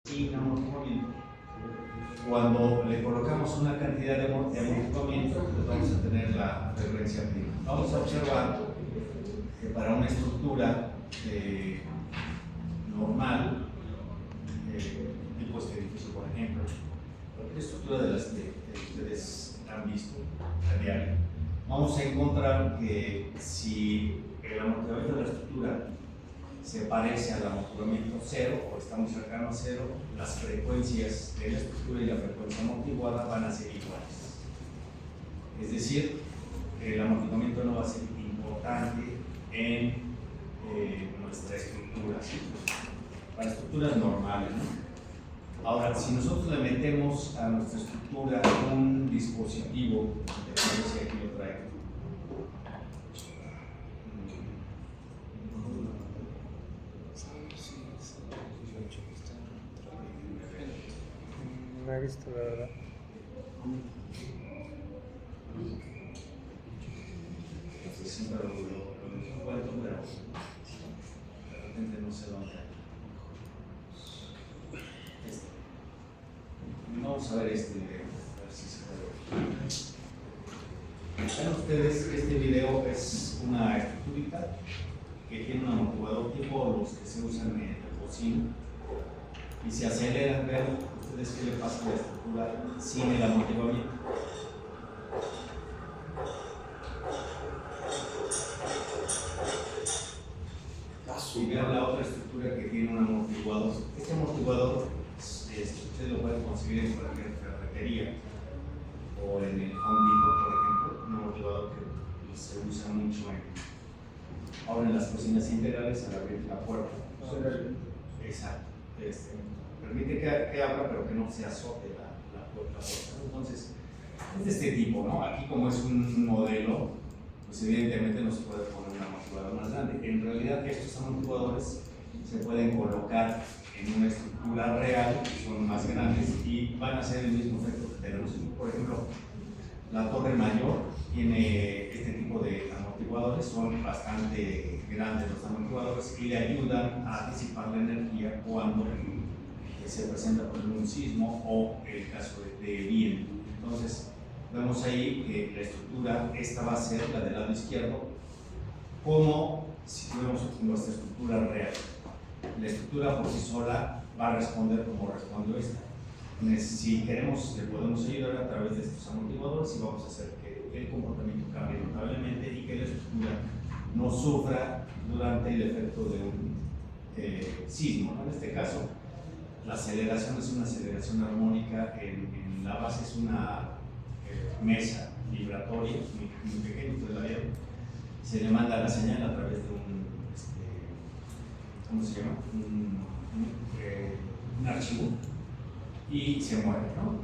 sin amortiguamiento. Cuando le colocamos una cantidad de amortiguamiento, pues vamos a tener la referencia prima. Vamos a observar que para una estructura normal, tipo este edificio, por ejemplo, cualquier estructura de las que ustedes han visto a diario, vamos a encontrar que si el amortiguamiento de la estructura se parece al amortiguamiento cero o está muy cercano a cero, las frecuencias de la estructura y la frecuencia amortiguada van a ser iguales. Es decir, el amortiguamiento no va a ser importante en nuestra estructura, ¿sí? Para estructuras normales, ¿no? Ahora, si nosotros le metemos a nuestra estructura un dispositivo, a ver si aquí lo traigo. No he visto, la verdad. Siempre lo encuentro, pero de repente no sé dónde. Vamos a ver este video, a ver si se puede. Vean ustedes, este video es una estructurita que tiene un amortiguador tipo los que se usan en el cocina y se acelera. Vean ustedes qué le pasa a la estructura sin el amortiguamiento. Y vean la otra estructura que tiene un amortiguador. Este amortiguador ustedes lo pueden conseguir en cualquier ferretería o en el Home Depot, por ejemplo, un amortiguador que se usa mucho ahora en las cocinas integrales al abrir la puerta. Exacto. Permite que abra, pero que no se azote la puerta. Entonces, es de este tipo, ¿no? Aquí, como es un modelo, pues evidentemente no se puede poner un amortiguador más grande. En realidad, estos amortiguadores se pueden colocar en una estructura real, son más grandes y van a hacer el mismo efecto que tenemos aquí. Por ejemplo, la torre mayor tiene este tipo de amortiguadores, son bastante grandes los amortiguadores y le ayudan a disipar la energía cuando se presenta por un sismo o el caso de viento. Entonces, vemos ahí que la estructura, esta va a ser la del lado izquierdo, como si tuviéramos nuestra estructura real. La estructura por sí sola va a responder como respondió esta. Si queremos, le podemos ayudar a través de estos amortiguadores y vamos a hacer que el comportamiento cambie notablemente y que la estructura no sufra durante el efecto de un sismo, ¿no? En este caso, la aceleración es una aceleración armónica, en la base es una mesa vibratoria muy pequeña, ustedes la vieron. Se le manda la señal a través de un ¿cómo se llama? Un archivo y se mueve, ¿no?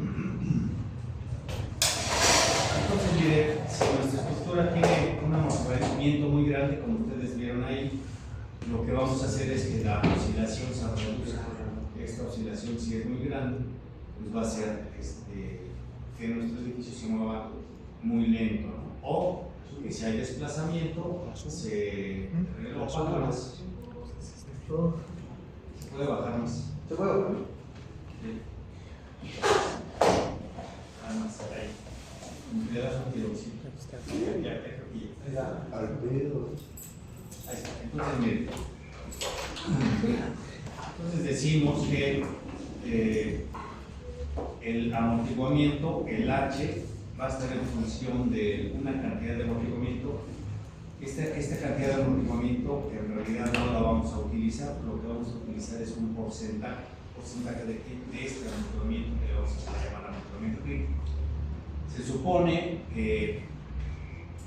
Entonces, mire, si nuestra estructura tiene un amortiguamiento muy grande, como ustedes vieron ahí, lo que vamos a hacer es que la oscilación se reduzca. Esta oscilación, si es muy grande, pues va a hacer que nuestro edificio se mueva muy lento, ¿no? O que si hay desplazamiento, se baja más. Se puede bajar más. ¿Se puede bajar? Sí. Más ahí. Le das un tironcito. Ya, Al pedo. ahí está. Entonces, miren. Entonces decimos que el amortiguamiento, el H, va a estar en función de una cantidad de amortiguamiento. Esta cantidad de amortiguamiento en realidad no la vamos a utilizar, lo que vamos a utilizar es un porcentaje de este amortiguamiento que le vamos a llamar amortiguamiento crítico. Se supone que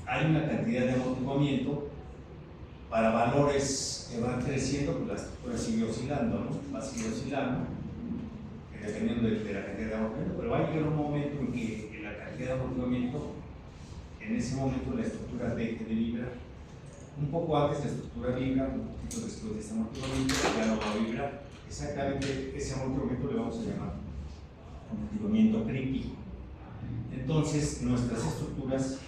hay una cantidad de amortiguamiento para valores que van creciendo, pues la estructura sigue oscilando, ¿no? Va a seguir oscilando, dependiendo de la cantidad de amortiguamiento, pero va a llegar un momento en que la cantidad de amortiguamiento, en ese momento la estructura deje de vibrar. Un poco antes la estructura vibra, un poquito después de este amortiguamiento ya no va a vibrar. Exactamente ese amortiguamiento le vamos a llamar amortiguamiento crítico. Entonces, nuestras estructuras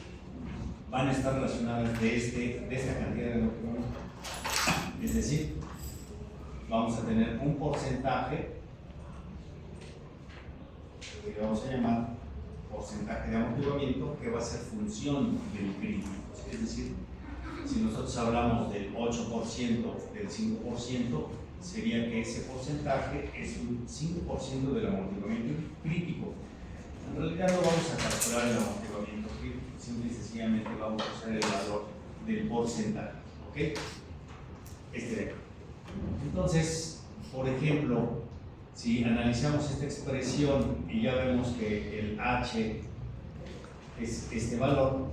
van a estar relacionadas de esta cantidad de amortiguamiento. Es decir, vamos a tener un porcentaje que vamos a llamar porcentaje de amortiguamiento, que va a ser función del crítico. Es decir, si nosotros hablamos del 8%, del 5%, sería que ese porcentaje es un 5% del amortiguamiento crítico. En realidad no vamos a calcular el amortiguamiento crítico, simple y sencillamente vamos a usar el valor del porcentaje, ¿ok? Este de acá. Entonces, por ejemplo, si analizamos esta expresión y ya vemos que el H es este valor,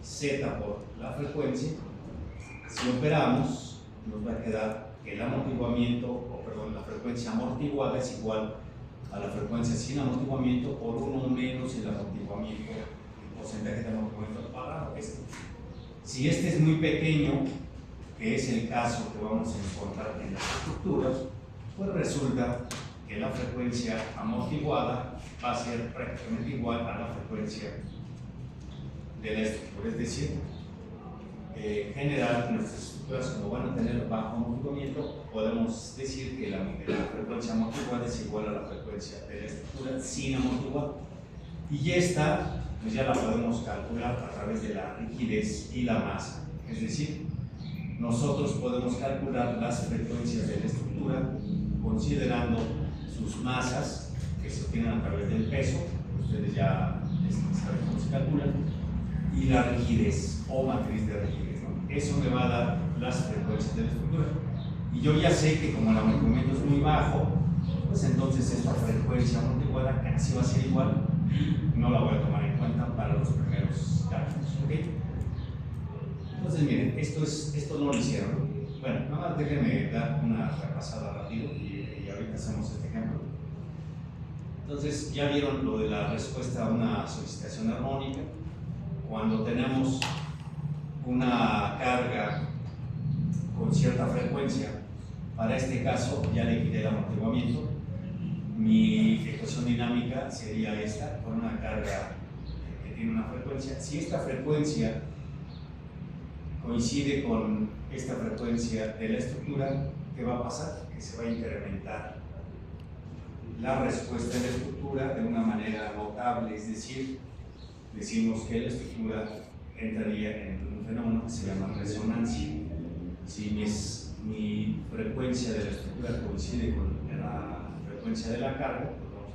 Z por la frecuencia, si operamos, nos va a quedar que el amortiguamiento, la frecuencia amortiguada es igual a la frecuencia sin amortiguamiento por 1 menos el amortiguamiento, el porcentaje de amortiguamiento pagado. Si este es muy pequeño, que es el caso que vamos a encontrar en las estructuras, pues resulta que la frecuencia amortiguada va a ser prácticamente igual a la frecuencia de la estructura. Es decir, en general, nuestras estructuras, como van a tener bajo amortiguamiento, podemos decir que la frecuencia amortiguada es igual a la frecuencia de la estructura sin amortiguar. Y esta, pues ya la podemos calcular a través de la rigidez y la masa. Es decir, nosotros podemos calcular las frecuencias de la estructura considerando sus masas, que se obtienen a través del peso, ustedes ya saben cómo se calculan, y la rigidez o matriz de rigidez, ¿no? Eso me va a dar las frecuencias de la estructura. Y yo ya sé que como el amortiguamiento es muy bajo, pues entonces esta frecuencia amortiguada casi va a ser igual y no la voy a tomar en cuenta para los primeros cálculos, ¿ok? Entonces miren, esto no lo hicieron. Bueno, nada más déjenme dar una repasada rápido y ahorita hacemos este ejemplo. Entonces ya vieron lo de la respuesta a una solicitación armónica. Cuando tenemos una carga con cierta frecuencia, para este caso ya le quité el amortiguamiento. Mi ecuación dinámica sería esta, con una carga que tiene una frecuencia. Si esta frecuencia coincide con esta frecuencia de la estructura, ¿qué va a pasar? Que se va a incrementar la respuesta de la estructura de una manera notable, es decir, decimos que la estructura entraría en un fenómeno que se llama resonancia. Si mi frecuencia de la estructura coincide con la frecuencia de la carga, pues vamos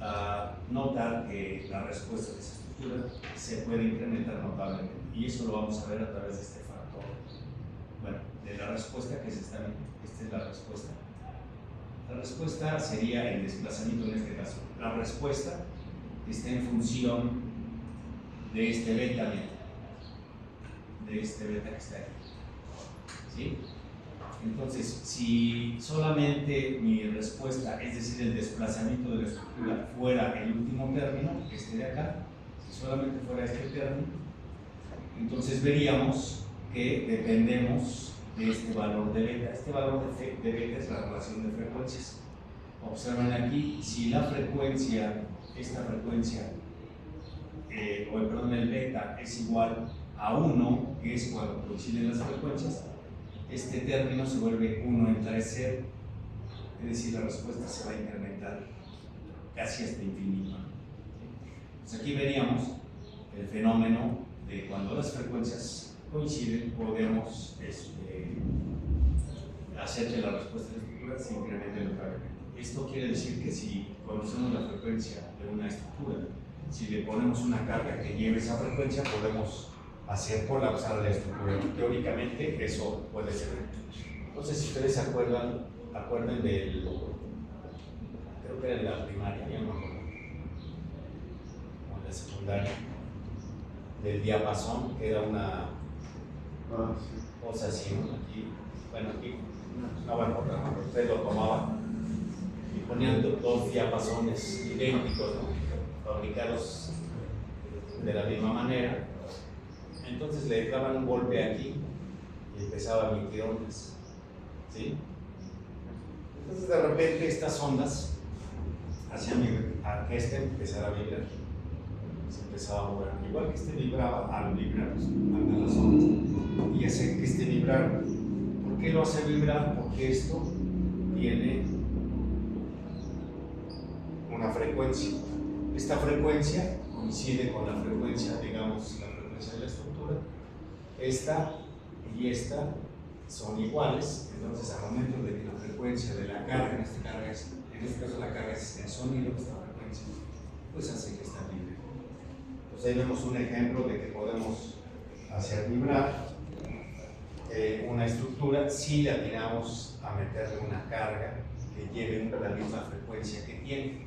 a notar que la respuesta de esa estructura se puede incrementar notablemente. Y eso lo vamos a ver a través de este factor. Bueno, de la respuesta que es esta es la respuesta. La respuesta sería el desplazamiento en este caso. La respuesta está en función de este beta, que está aquí. ¿Sí? Entonces, si solamente mi respuesta, es decir, el desplazamiento de la estructura, fuera el último término, este de acá, si solamente fuera este término, entonces veríamos que dependemos de este valor de beta. Este valor de beta es la relación de frecuencias. Observen aquí, si la frecuencia, esta frecuencia, el beta es igual a 1, que es cuando coinciden las frecuencias, este término se vuelve 1 entre 0, es decir, la respuesta se va a incrementar casi hasta infinito. Entonces aquí veríamos el fenómeno de cuando las frecuencias coinciden, podemos hacer que la respuesta de la estructura se incremente notablemente. Esto quiere decir que si conocemos la frecuencia de una estructura, si le ponemos una carga que lleve esa frecuencia, podemos hacer colapsar la estructura. Teóricamente eso puede ser. Entonces, si ustedes se acuerden del, creo que era de la primaria, ya no me acuerdo, o de la secundaria, del diapasón, que era una cosa así, ¿no? Aquí, bueno, aquí no va a importar, ¿no? Ustedes lo tomaban y ponían dos diapasones idénticos, ¿no? Fabricados de la misma manera. Entonces le daban un golpe aquí y empezaba a emitir ondas, ¿sí? Entonces de repente estas ondas hacían a que este empezara a vibrar, se empezaba a mover, igual que este vibraba al vibrar, pues, mandan las ondas y hace que este vibrara. ¿Por qué lo hace vibrar? Porque esto tiene una una frecuencia. Esta frecuencia coincide con la frecuencia, digamos, la frecuencia de la estructura. Esta y esta son iguales, entonces al momento de que la frecuencia de la carga, en este caso la carga es el sonido, esta frecuencia, pues hace que está libre. Entonces ahí vemos un ejemplo de que podemos hacer vibrar una estructura si le atinamos a meterle una carga que lleve la misma frecuencia que tiene.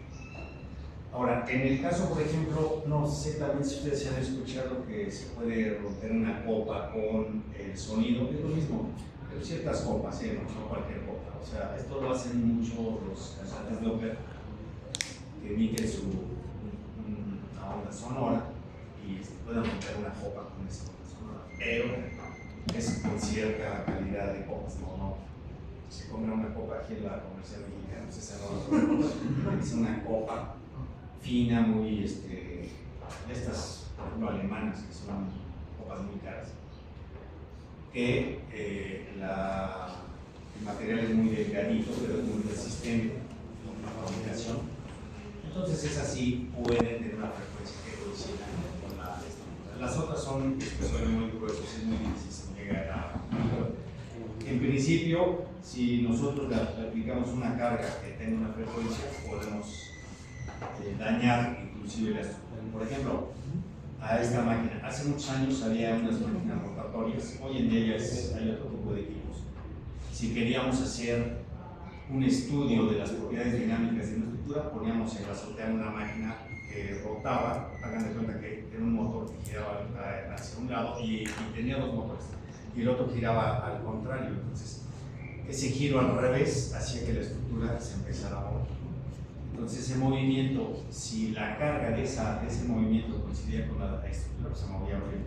Ahora, en el caso, por ejemplo, no sé también si ustedes se han escuchado que se puede romper una copa con el sonido, es lo mismo, pero ciertas copas, no cualquier copa. O sea, esto lo hacen mucho los cantantes de ópera que emiten una onda sonora y pueden romper una copa con esa onda sonora, pero es con cierta calidad de copas, no se compra una copa aquí en la comercial mexicana, no sé si es una copa fina, muy estas, por ejemplo, alemanas, que son copas muy caras, que el material es muy delgadito, pero es muy resistente a la fabricación. Entonces esas sí pueden tener una frecuencia que coincida con la estructura. Las otras son espesores muy gruesos, es muy difícil llegar a. En principio, si nosotros le aplicamos una carga que tenga una frecuencia, podemos dañar inclusive la estructura. Por ejemplo, a esta máquina, hace muchos años había unas máquinas rotatorias, hoy en día hay otro tipo de equipos. Si queríamos hacer un estudio de las propiedades dinámicas de una estructura, poníamos en la azotea una máquina que rotaba, hagan de cuenta que era un motor que giraba hacia un lado y tenía dos motores, y el otro giraba al contrario. Entonces, ese giro al revés hacía que la estructura se empezara a mover. Entonces, ese movimiento, si la carga de ese movimiento coincidía con la estructura, pues se movía bien.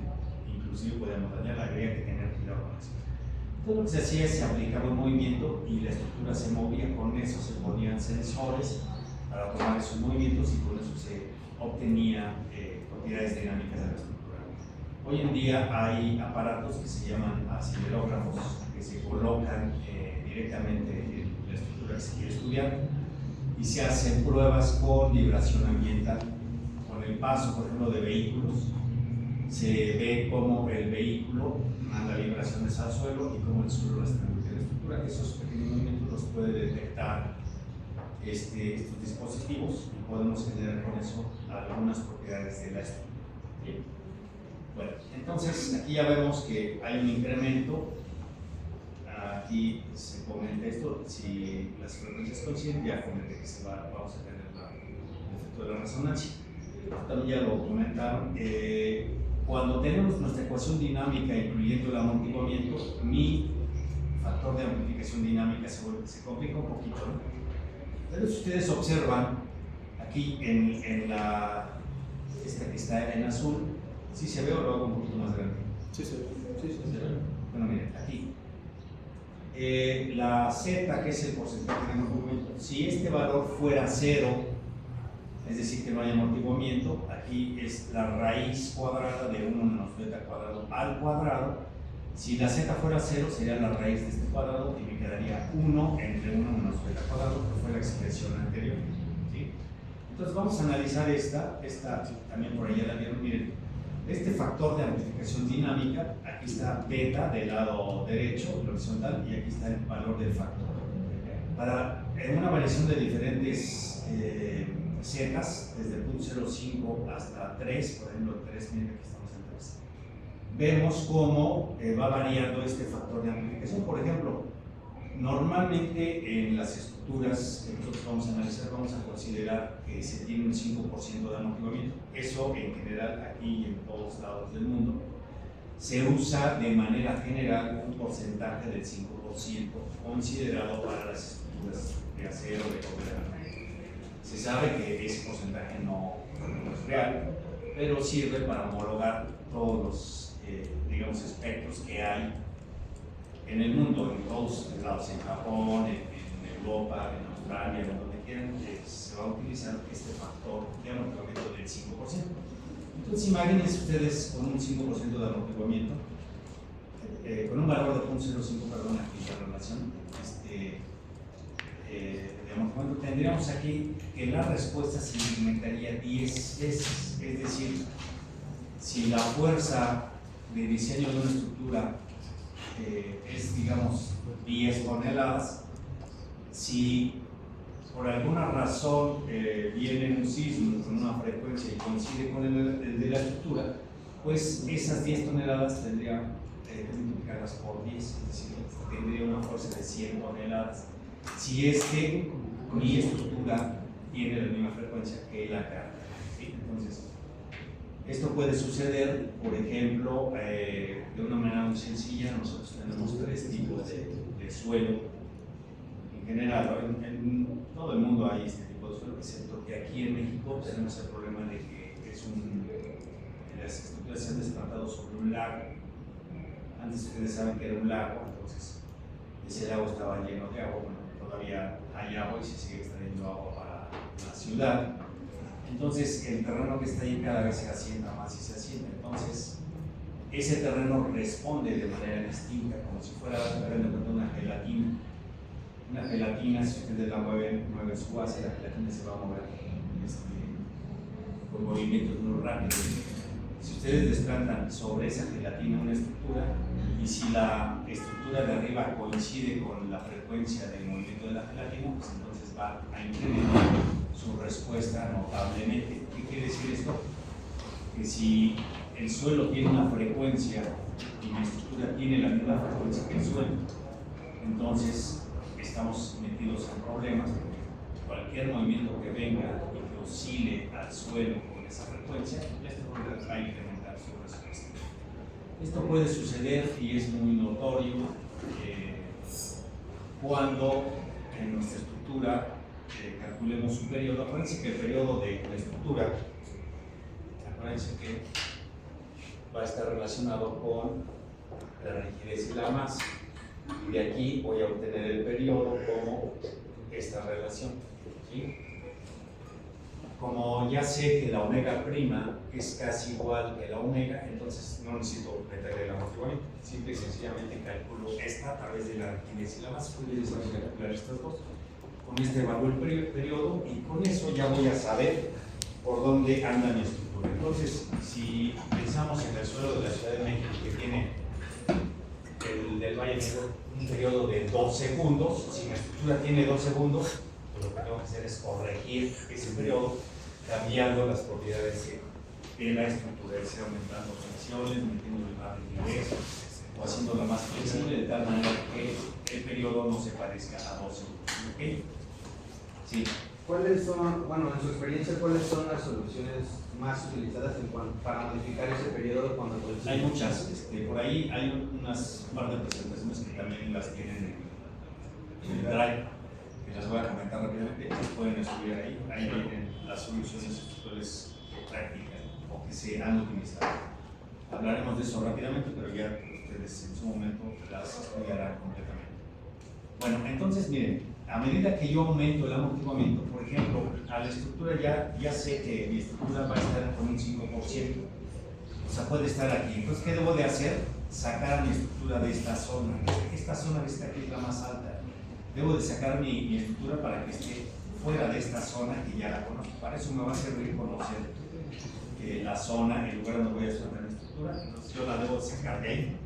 Inclusive podíamos dañarla, habría que tener cuidado con eso. Entonces, lo que se hacía es se aplicaba un movimiento y la estructura se movía. Con eso se ponían sensores para tomar esos movimientos y con eso se obtenía propiedades dinámicas de la estructura. Hoy en día hay aparatos que se llaman acelerógrafos que se colocan directamente en la estructura que se quiere estudiar y se hacen pruebas con vibración ambiental. Con el paso, por ejemplo, de vehículos, se ve cómo el vehículo manda vibraciones al suelo y cómo el suelo las transmite a la estructura. Esos pequeños movimientos los puede detectar estos dispositivos y podemos generar con eso algunas propiedades de la estructura. Bien. Bueno, entonces aquí ya vemos que hay un incremento. Aquí se comenta esto, si las frecuencias coinciden, ya comenté que vamos a tener el efecto de la resonancia. También ya lo comentaron. Cuando tenemos nuestra ecuación dinámica incluyendo el amortiguamiento, mi factor de amplificación dinámica se complica un poquito, ¿no? Pero si ustedes observan aquí en esta que está en azul, ¿sí se ve o lo hago un poquito más grande? Sí, sí. Bueno, miren, aquí. La Z, que es el porcentaje de amortiguamiento, si este valor fuera 0, es decir, que no hay amortiguamiento, aquí es la raíz cuadrada de 1 menos beta cuadrado al cuadrado. Si la Z fuera 0, sería la raíz de este cuadrado y me quedaría 1 entre 1 menos beta cuadrado, que fue la expresión anterior. ¿Sí? Entonces vamos a analizar esta también por allá la vieron, miren. Este factor de amplificación dinámica, aquí está beta del lado derecho, el horizontal, y aquí está el valor del factor. En una variación de diferentes zetas, desde el punto 0,5 hasta 3, por ejemplo 3, miren aquí estamos en 3, vemos cómo va variando este factor de amplificación. Por ejemplo, normalmente en las estructuras que nosotros vamos a analizar vamos a considerar que se tiene un 5% de amortiguamiento. Eso en general aquí y en todos lados del mundo se usa de manera general un porcentaje del 5% considerado para las estructuras de acero, de cobre. Se sabe que ese porcentaje no es real, pero sirve para homologar todos los digamos espectros que hay en el mundo, en todos lados, en Japón, en Europa, en Australia, en donde quieran, se va a utilizar este factor de amortiguamiento del 5%. Entonces imagínense ustedes con un 5% de amortiguamiento, con un valor de 0.05, perdón, aquí la relación, de amortiguamiento, tendríamos aquí que la respuesta se incrementaría 10 veces. Es decir, si la fuerza de diseño de una estructura es, digamos, 10 toneladas, si por alguna razón viene un sismo con una frecuencia y coincide con el de la estructura, pues esas 10 toneladas tendrían que multiplicarlas por 10, es decir, tendría una fuerza de 100 toneladas. Si es que mi estructura tiene la misma frecuencia que la carga, ¿sí? Entonces, esto puede suceder, por ejemplo, de una manera muy sencilla. Nosotros tenemos 3 tipos de suelo. En general, en todo el mundo hay este tipo de suelo, excepto que aquí en México tenemos el problema de que las estructuras se han desplantado sobre un lago. Antes ustedes saben que era un lago, entonces ese lago estaba lleno de agua. Bueno, todavía hay agua y se sigue extrayendo agua para la ciudad. Entonces el terreno que está ahí cada vez se asienta más y se asienta. Entonces ese terreno responde de manera distinta, como si fuera una gelatina. Una gelatina, si ustedes la mueven su base, la gelatina se va a mover con movimientos muy rápidos. Si ustedes desplantan sobre esa gelatina una estructura, y si la estructura de arriba coincide con la frecuencia del movimiento de la gelatina, pues entonces va a incrementar su respuesta notablemente. ¿Qué quiere decir esto? Que si el suelo tiene una frecuencia y la estructura tiene la misma frecuencia que el suelo, entonces estamos metidos en problemas. Cualquier movimiento que venga y que oscile al suelo con esa frecuencia, la estructura va a incrementar su respuesta. Esto puede suceder y es muy notorio cuando en nuestra estructura calculemos un periodo. Acuérdense que el periodo de la estructura, acuérdense que va a estar relacionado con la rigidez y la masa. De aquí voy a obtener el periodo como esta relación, ¿sí? Como ya sé que la omega prima es casi igual que la omega, entonces no necesito meterle el amortiguamiento. Simple y sencillamente calculo esta a través de la rigidez y la masa. Puedes calcular estas dos. Con este evalúo el periodo y con eso ya voy a saber por dónde anda mi estructura. Entonces, si pensamos en el suelo de la Ciudad de México, que tiene el del Valle Negro un periodo de 2 segundos, si mi estructura tiene 2 segundos, pues lo que tengo que hacer es corregir ese periodo cambiando las propiedades de la estructura, es decir, aumentando tensiones, metiendo más rigidez o haciéndola más flexible de tal manera que el periodo no se parezca a 2 segundos. ¿Okay? Sí. ¿Cuáles son, bueno, en su experiencia, cuáles son las soluciones más utilizadas para modificar ese periodo cuando coincide? Hay muchas. Por ahí hay unas par de presentaciones que también las tienen en el Drive, que las voy a comentar rápidamente. Las pueden estudiar ahí. Ahí vienen las soluciones estructurales prácticas o que se han utilizado. Hablaremos de eso rápidamente, pero ya ustedes en su momento las estudiarán completamente. Bueno, entonces miren, a medida que yo aumento el amortiguamiento, por ejemplo, a la estructura ya sé que mi estructura va a estar con un 5%, o sea, puede estar aquí. Entonces, ¿qué debo de hacer? Sacar mi estructura de esta zona. Esta zona que está aquí es la más alta. Debo de sacar mi estructura para que esté fuera de esta zona que ya la conozco. Para eso me va a servir conocer la zona, el lugar donde voy a sostener mi estructura. Entonces, yo la debo de sacar de ahí.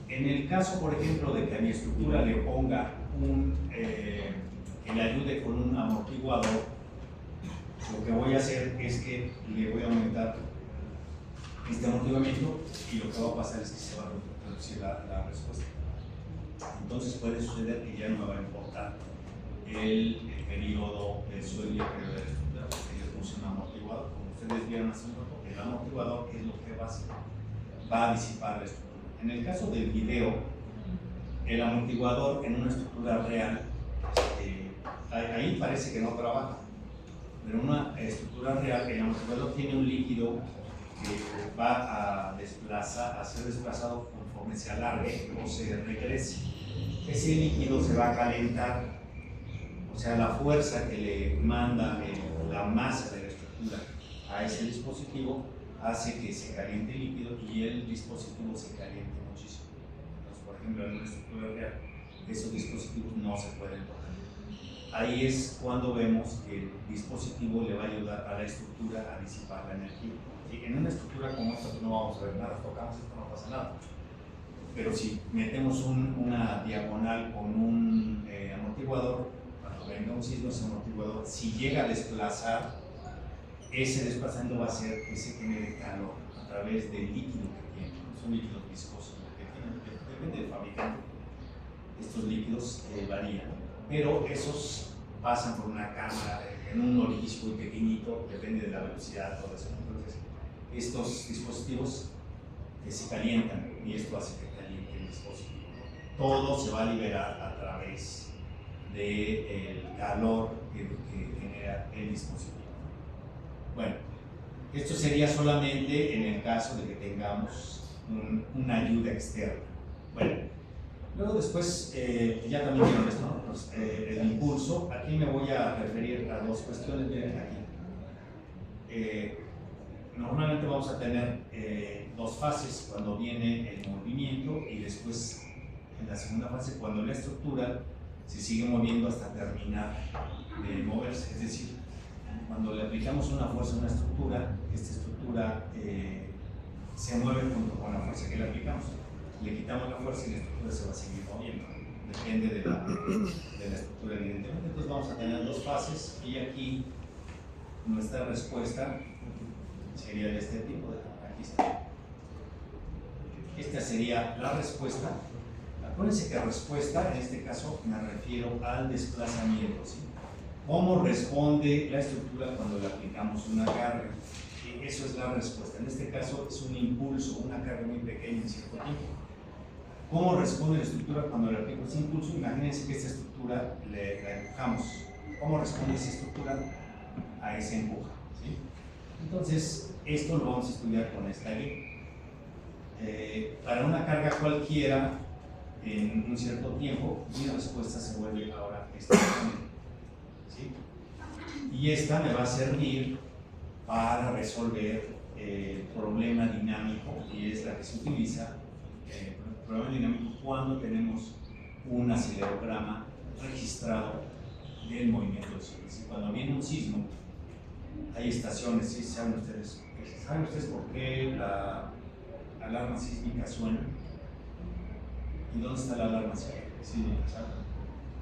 En el caso, por ejemplo, de que a mi estructura le ponga que le ayude con un amortiguador, lo que voy a hacer es que le voy a aumentar este amortiguamiento y lo que va a pasar es que se va a reducir la respuesta. Entonces puede suceder que ya no me va a importar el periodo del suelo y el periodo de la estructura, porque ya funciona amortiguador. Como ustedes vieron hace un rato, el amortiguador es lo que va a disipar la estructura. En el caso del video, el amortiguador en una estructura real, ahí parece que no trabaja, pero en una estructura real el amortiguador tiene un líquido que va a ser desplazado conforme se alargue o se regrese. Ese líquido se va a calentar, o sea, la fuerza que le manda la masa de la estructura a ese dispositivo hace que se caliente el líquido y el dispositivo se caliente muchísimo. Entonces, por ejemplo, en una estructura real, esos dispositivos no se pueden tocar. ahí es cuando vemos que el dispositivo le va a ayudar a la estructura a disipar la energía. ¿Sí? En una estructura como esta pues no vamos a ver nada, tocamos esto, no pasa nada. Pero si metemos una diagonal con un amortiguador, cuando venga un sismo, ese amortiguador, si llega a desplazar, ese desplazamiento va a ser que se genere calor a través del líquido que tiene. Son líquidos viscosos, que tienen, depende del fabricante. Estos líquidos varían, pero esos pasan por una cámara en un orificio muy pequeñito, depende de la velocidad, todo eso. Entonces, estos dispositivos se calientan y esto hace que caliente el dispositivo. Todo se va a liberar a través del calor que genera el dispositivo. Bueno, esto sería solamente en el caso de que tengamos una ayuda externa. Bueno, luego después, ya también vieron esto, ¿no? Pues, el impulso. Aquí me voy a referir a dos cuestiones. Miren aquí. Normalmente vamos a tener dos fases cuando viene el movimiento y después en la segunda fase cuando la estructura se sigue moviendo hasta terminar de moverse. Es decir, cuando le aplicamos una fuerza a una estructura, esta estructura se mueve junto con la fuerza que le aplicamos. Le quitamos la fuerza y la estructura se va a seguir moviendo. Depende de la estructura, evidentemente. Entonces vamos a tener dos fases y aquí nuestra respuesta sería de este tipo. Aquí está. Esta sería la respuesta. Acuérdense que respuesta, en este caso, me refiero al desplazamiento, ¿sí? ¿Cómo responde la estructura cuando le aplicamos una carga? Eso es la respuesta. En este caso es un impulso, una carga muy pequeña en cierto tiempo. ¿Cómo responde la estructura cuando le aplicamos ese impulso? Imagínense que esta estructura la empujamos. ¿Cómo responde esa estructura a ese empuje? ¿Sí? Entonces, esto lo vamos a estudiar con esta guía. Para una carga cualquiera, en un cierto tiempo, mi respuesta se vuelve ahora esta. ¿Sí? Y esta me va a servir para resolver el problema dinámico, y es la que se utiliza, el problema dinámico, cuando tenemos un acelerograma registrado del movimiento del suelo. Si cuando viene un sismo, hay estaciones, ¿sí? ¿Saben ustedes por qué la alarma sísmica suena? ¿Y dónde está la alarma sísmica? Sí,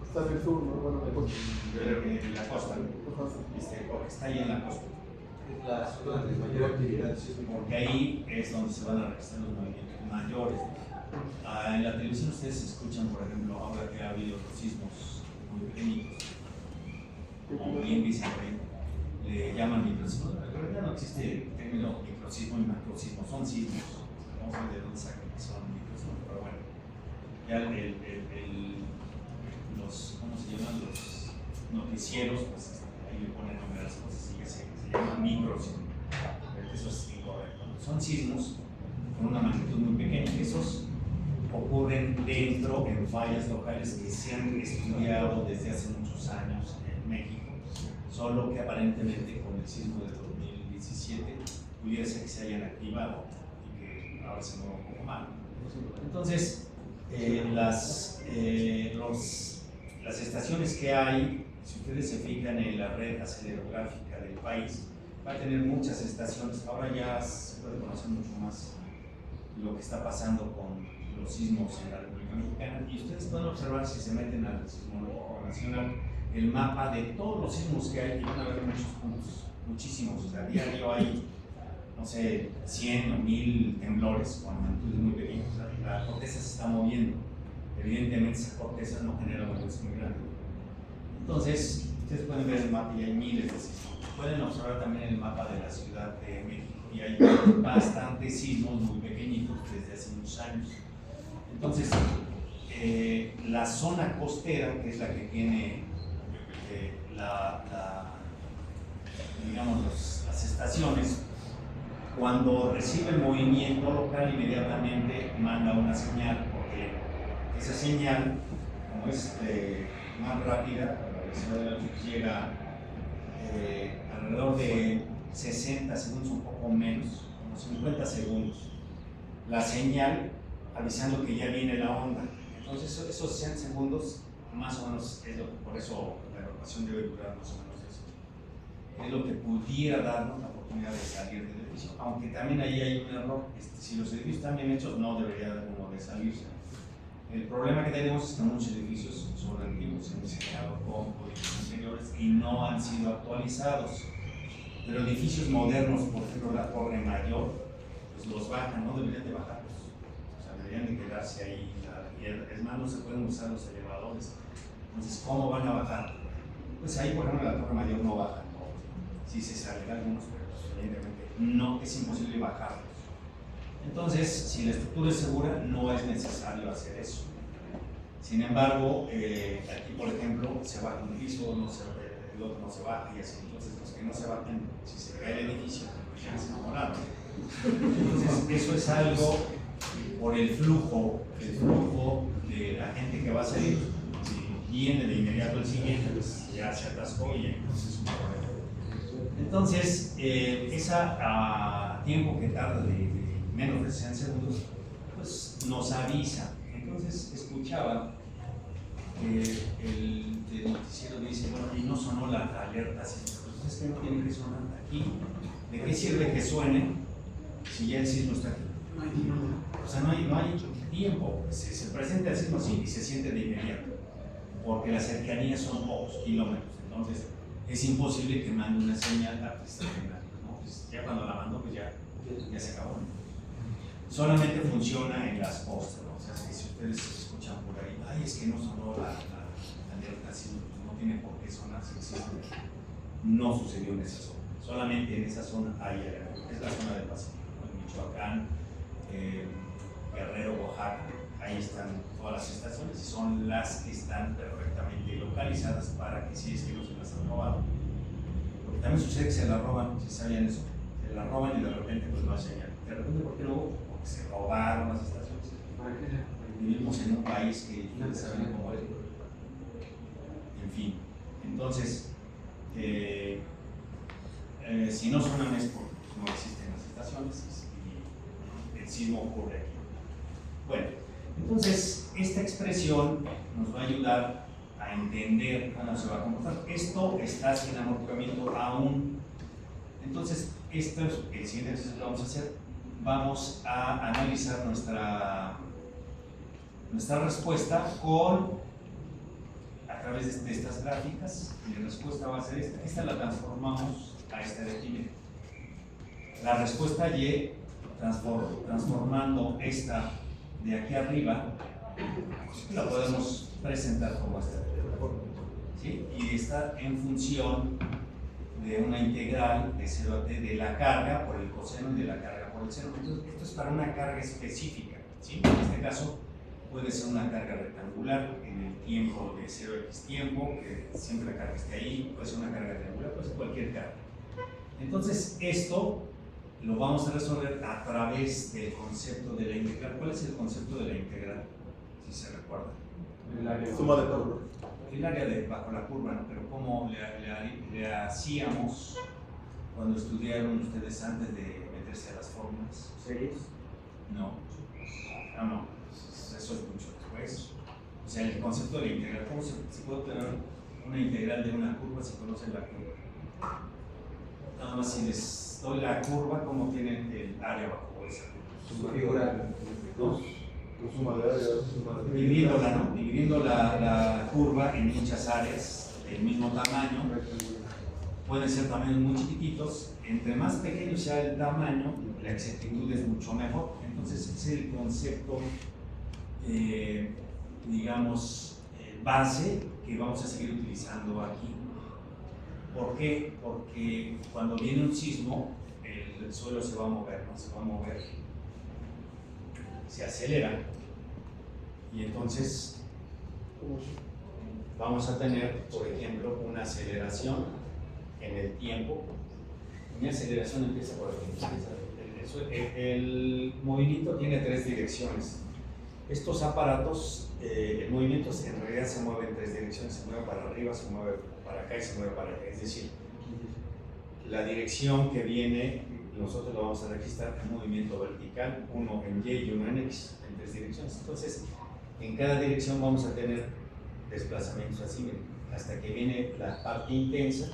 Está en el sur, ¿no? Bueno, en la costa, porque está ahí en la costa. Es la zona de mayor actividad sísmica. Porque ahí es donde se van a registrar los movimientos mayores. En la televisión ustedes escuchan, por ejemplo, ahora que ha habido los sismos muy pequeñitos, como bien dicen, le llaman microsismos. Pero ya no existe el término microsismo y macrosismo, son sismos. Vamos a ver de dónde sacan que son microsismos, pero bueno, ya los, ¿cómo se llaman? Los noticieros, pues ahí le ponen nombre a las cosas y ya se llaman microsismos. Eso es incorrecto. Son sismos con una magnitud muy pequeña. Esos ocurren dentro, en fallas locales que se han estudiado desde hace muchos años en México, solo que aparentemente con el sismo del 2017 pudiera ser que se hayan activado y que ahora se muevan un poco mal. Entonces, las estaciones que hay, si ustedes se fijan en la red acelerográfica del país, va a tener muchas estaciones. Ahora ya se puede conocer mucho más lo que está pasando con los sismos en la República Mexicana, y ustedes pueden observar, si se meten al Sismológico Nacional, el mapa de todos los sismos que hay, y van a ver muchos puntos, muchísimos. O sea, a diario hay, no sé, 100 o 1000 temblores con magnitudes muy pequeñas. O sea, la corteza se está moviendo. Evidentemente, esa corteza no genera movimientos muy grandes. Entonces, ustedes pueden ver el mapa y hay miles de sismos. Pueden observar también el mapa de la Ciudad de México y hay bastantes sismos muy pequeñitos desde hace muchos años. Entonces, la zona costera, que es la que tiene digamos, las estaciones, cuando recibe el movimiento local, inmediatamente manda una señal, porque esa señal, como es más rápida, la velocidad de la luz llega alrededor de 60 segundos, un poco menos, como 50 segundos, la señal avisando que ya viene la onda. Entonces esos 60 segundos más o menos es lo que, por eso, bueno, evacuación debe durar más o menos eso. Es lo que pudiera darnos la oportunidad de salir del edificio, aunque también ahí hay un error. Si los edificios están bien hechos, no debería uno de salirse. El problema que tenemos es que muchos edificios son antiguos, se han diseñado con códigos anteriores y no han sido actualizados. Pero edificios modernos, por ejemplo la Torre Mayor, pues los bajan, no deberían de bajarlos. O sea, deberían de quedarse ahí. Y es más, no se pueden usar los elevadores. Entonces, ¿cómo van a bajar? Pues ahí, por ejemplo, la Torre Mayor no baja. Sí se salen algunos, pero pues, evidentemente no, es imposible bajarlos. Entonces, si la estructura es segura, no es necesario hacer eso. Sin embargo, aquí, por ejemplo, se baja un piso, el otro no se baja y así. Entonces, los que no se bajan, si se cae el edificio, pues ya se enamoraron. Entonces, eso es algo por el flujo de la gente que va a salir. Si viene de inmediato el siguiente, pues ya se atascó y entonces es un problema. Entonces, esa tiempo que tarda de menos de 60 segundos, pues nos avisa. Entonces escuchaba que el noticiero dice, bueno, y no sonó la alerta, así, pues es que no tiene que sonar aquí. ¿De qué sirve que suene si ya el sismo está aquí? No hay tiempo. O sea, no hay tiempo. Se presenta el sismo así y se siente de inmediato, porque las cercanías son pocos kilómetros. Entonces, es imposible que mande una señal extraordinaria, ¿no? Pues ya cuando la mandó, pues ya se acabó. Solamente funciona en las postas, ¿no? O sea, si ustedes escuchan por ahí, ay, es que no sonó la alerta, así, no tiene por qué sonar, si existe. No sucedió en esa zona. Solamente en esa zona hay alerta. Es la zona del Pacífico, ¿no? En Michoacán, Guerrero, Oaxaca, ahí están todas las estaciones y son las que están perfectamente localizadas para que si es que no se las han robado. Porque también sucede que se la roban, si sabían eso, se la roban y de repente pues no hay señal. De repente, ¿por qué no? Porque se robaron las estaciones. Vivimos en un país que ustedes saben cómo es. En fin, entonces, si no suenan es porque no existen las estaciones y el sismo ocurre aquí. Bueno, entonces esta expresión nos va a ayudar a entender cómo se va a comportar. Esto está sin amortiguamiento aún. Entonces, esto es el siguiente ejercicio que vamos a hacer. Vamos a analizar nuestra respuesta a través de estas gráficas. Y la respuesta va a ser esta. Esta la transformamos a esta de aquí. Miren. La respuesta Y, transformando esta de aquí arriba, la podemos presentar como esta. ¿Sí? Y está en función de una integral de 0 a t de la carga por el coseno y de la carga por el seno. Entonces, esto es para una carga específica. ¿Sí? En este caso, puede ser una carga rectangular en el tiempo de 0x tiempo, que siempre la carga esté ahí, puede ser una carga rectangular, puede ser cualquier carga. Entonces, esto lo vamos a resolver a través del concepto de la integral. ¿Cuál es el concepto de la integral? Si se recuerda. Suma de curva. El área de bajo la curva, ¿no? Pero ¿cómo le hacíamos cuando estudiaron ustedes antes de meterse a las fórmulas? ¿Series? No. Eso es mucho después. O sea, el concepto de la integral, ¿cómo se puede obtener una integral de una curva si conocen la curva? Nada más si les doy la curva, ¿cómo tienen el área bajo esa curva? Su figura. Dos. Suma de área, suma de Dividiéndola, ¿no? Dividiendo la curva en muchas áreas del mismo tamaño, pueden ser tamaños muy chiquititos. Entre más pequeño sea el tamaño, la exactitud es mucho mejor. Entonces, ese es el concepto, digamos, base que vamos a seguir utilizando aquí. ¿Por qué? Porque cuando viene un sismo, el suelo se va a mover, ¿no? Se va a mover, se acelera, y entonces vamos a tener, por ejemplo, una aceleración en el tiempo. Mi aceleración empieza por aquí. El movimiento tiene 3 direcciones. Estos aparatos, el movimiento en realidad se mueve en 3 direcciones: se mueve para arriba, se mueve para acá y se mueve para acá. Es decir, la dirección que viene, nosotros lo vamos a registrar en movimiento vertical, uno en Y y uno en X, en 3 direcciones. Entonces, en cada dirección vamos a tener desplazamientos así. hasta que viene la parte intensa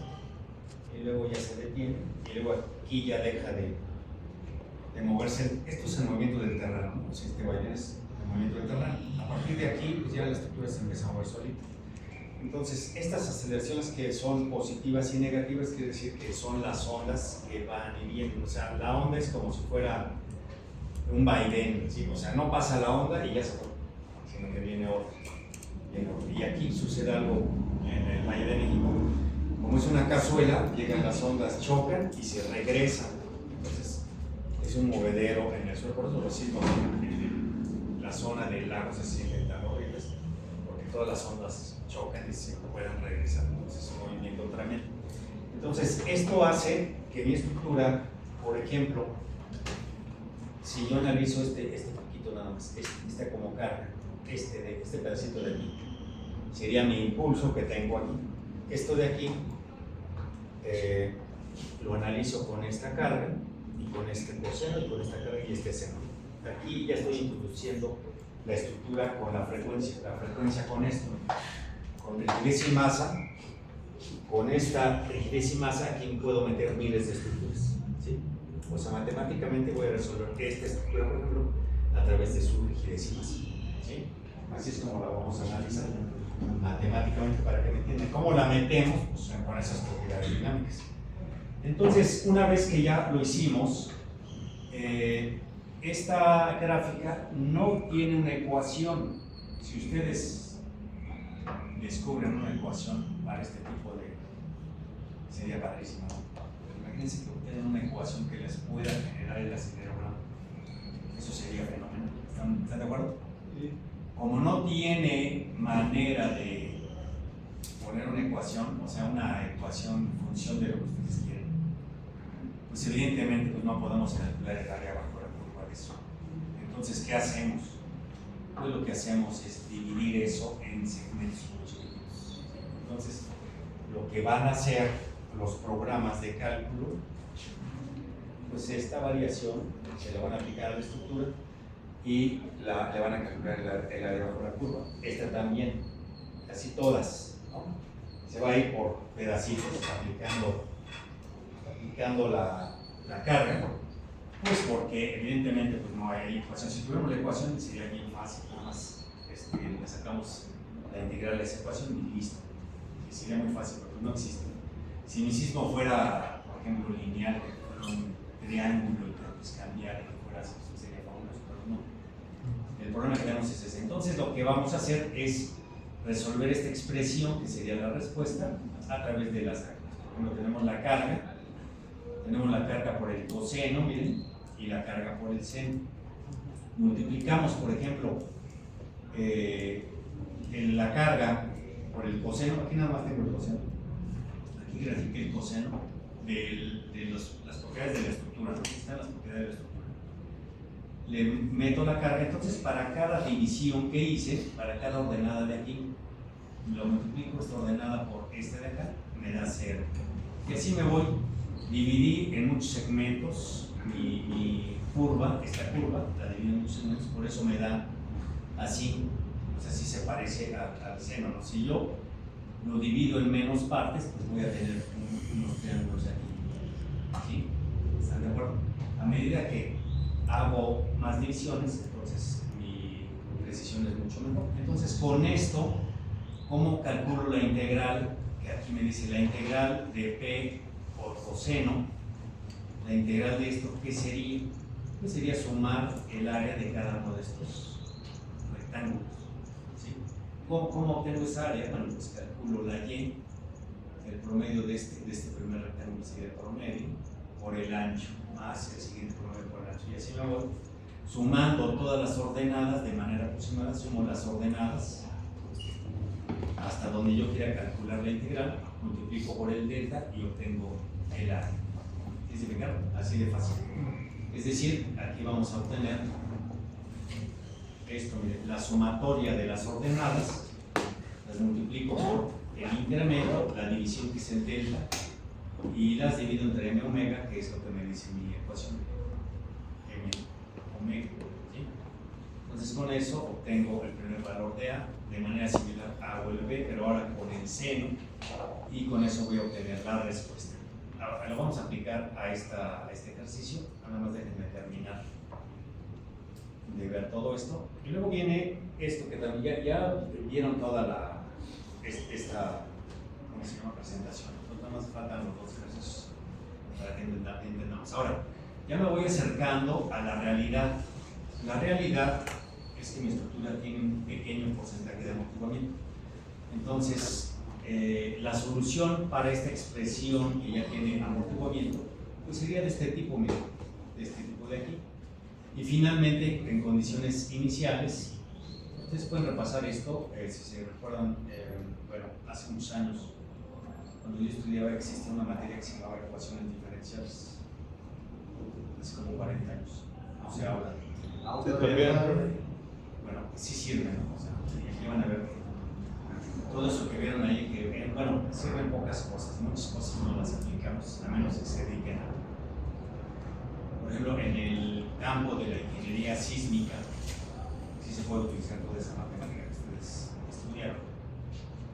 y luego ya se detiene y luego aquí ya deja de moverse. Esto es el movimiento del terreno, ¿no? Si este vaivén es el movimiento del terreno. A partir de aquí pues ya la estructura se empieza a mover solita. Entonces, estas aceleraciones que son positivas y negativas quiere decir que son las ondas que van y vienen. O sea, la onda es como si fuera un vaivén, ¿sí? O sea, no pasa la onda y ya se fue, sino que viene otra. Y aquí sucede algo en el Valle de México. Como es una cazuela, llegan las ondas, chocan y se regresan. Entonces, es un movedero en el suelo. Por eso los sismos en la zona del lago se sienten tan horribles, porque todas las ondas chocan y se pueden regresar. Entonces, es un movimiento tremendo. Entonces, esto hace que mi estructura, por ejemplo, si yo analizo este poquito nada más, esta como carga, este pedacito de aquí, sería mi impulso que tengo aquí. Esto de aquí lo analizo con esta carga y con este coseno y con esta carga y este seno. Aquí ya estoy introduciendo la estructura con la frecuencia con esto, con rigidez y masa. Con esta rigidez y masa aquí puedo meter miles de estructuras, ¿sí? O sea, matemáticamente voy a resolver esta estructura, por ejemplo, a través de su rigidez y masa, ¿sí? Así es como la vamos a analizar matemáticamente para que me entiendan. ¿Cómo la metemos? Pues con esas propiedades dinámicas. Entonces, una vez que ya lo hicimos, esta gráfica no tiene una ecuación. Si ustedes descubren una ecuación para este tipo de... sería padrísimo, ¿no? Imagínense que obtienen una ecuación que les pueda generar el acelerograma. Eso sería fenomenal. ¿Están de acuerdo? Sí. Como no tiene manera de poner una ecuación, o sea, una ecuación en función de lo que ustedes quieren, pues evidentemente pues no podemos calcular el área bajo la curva de eso. Entonces, ¿qué hacemos? Pues lo que hacemos es dividir eso en segmentos muy chiquitos. Entonces, lo que van a hacer los programas de cálculo, pues esta variación se la van a aplicar a la estructura y le van a calcular el área bajo la curva. Esta también, casi todas, ¿no? Se va a ir por pedacitos aplicando la carga, pues porque evidentemente pues no hay ecuación. Si tuviéramos la ecuación sería bien fácil, nada más le sacamos la integral de esa ecuación y listo. Y sería muy fácil porque no existe. Si mi sismo fuera, por ejemplo, lineal, que fuera un triángulo y que pues cambiara y que fuera así, pues sería fabuloso, pero no. El problema que tenemos es ese. Entonces lo que vamos a hacer es resolver esta expresión, que sería la respuesta, a través de las cargas. Por ejemplo, tenemos la carga por el coseno, miren, y la carga por el seno. Multiplicamos, por ejemplo, la carga por el coseno, aquí nada más tengo el coseno, aquí grafiqué el coseno de las propiedades de la estructura, ¿no? Aquí están las propiedades de la estructura. Le meto la carga, entonces para cada división que hice, para cada ordenada de aquí, lo multiplico esta ordenada por esta de acá, me da 0. Y así me voy, dividí en muchos segmentos mi curva, esta curva, la divido en muchos segmentos, por eso me da así, pues así se parece al seno, ¿no? Si yo lo divido en menos partes, pues voy a tener unos triángulos aquí, ¿sí? ¿Están de acuerdo? A medida que hago más divisiones, entonces mi precisión es mucho mejor. Entonces, con esto, ¿cómo calculo la integral? Que aquí me dice la integral de P por coseno. La integral de esto, ¿qué sería? Pues sería sumar el área de cada uno de estos rectángulos, ¿sí? ¿Cómo obtengo esa área? Bueno, pues calculo la Y, el promedio de este primer rectángulo sería el promedio, por el ancho, más el siguiente promedio por el ancho. Y así me voy sumando todas las ordenadas de manera aproximada, sumo las ordenadas hasta donde yo quiera calcular la integral, multiplico por el delta y obtengo el área. ¿Sí se fijaron? Así de fácil. Es decir, aquí vamos a obtener esto, miren, la sumatoria de las ordenadas, las multiplico por el intermedio, la división que es el delta, y las divido entre m omega, que es lo que me dice mi ecuación, m omega, ¿sí? Entonces con eso obtengo el primer valor de A de manera similar a A o el B, pero ahora con el seno, y con eso voy a obtener la respuesta. Ahora lo vamos a aplicar a este ejercicio, nada más déjenme terminar de ver todo esto. Y luego viene esto que también ya vieron toda esta ¿cómo se llama? Presentación. Entonces nada más faltan los dos ejercicios para que entendamos. Ahora, ya me voy acercando a la realidad. La realidad es que mi estructura tiene un pequeño porcentaje de amortiguamiento. Entonces, la solución para esta expresión que ya tiene amortiguamiento, pues sería de este tipo, mira, de este tipo de aquí. Y finalmente, en condiciones iniciales, ustedes pueden repasar esto, si se recuerdan, bueno, hace muchos años, cuando yo estudiaba, existía una materia que se llamaba ecuaciones diferenciales, hace como 40 años, no se habla. Bueno, sí sirven, ¿no? O sea, aquí van a ver todo eso que vieron ahí, que bueno, sirven pocas cosas, muchas cosas no las aplicamos, a menos que se dediquen a. Por ejemplo, en el campo de la ingeniería sísmica, sí se puede utilizar toda esa matemática que ustedes estudiaron,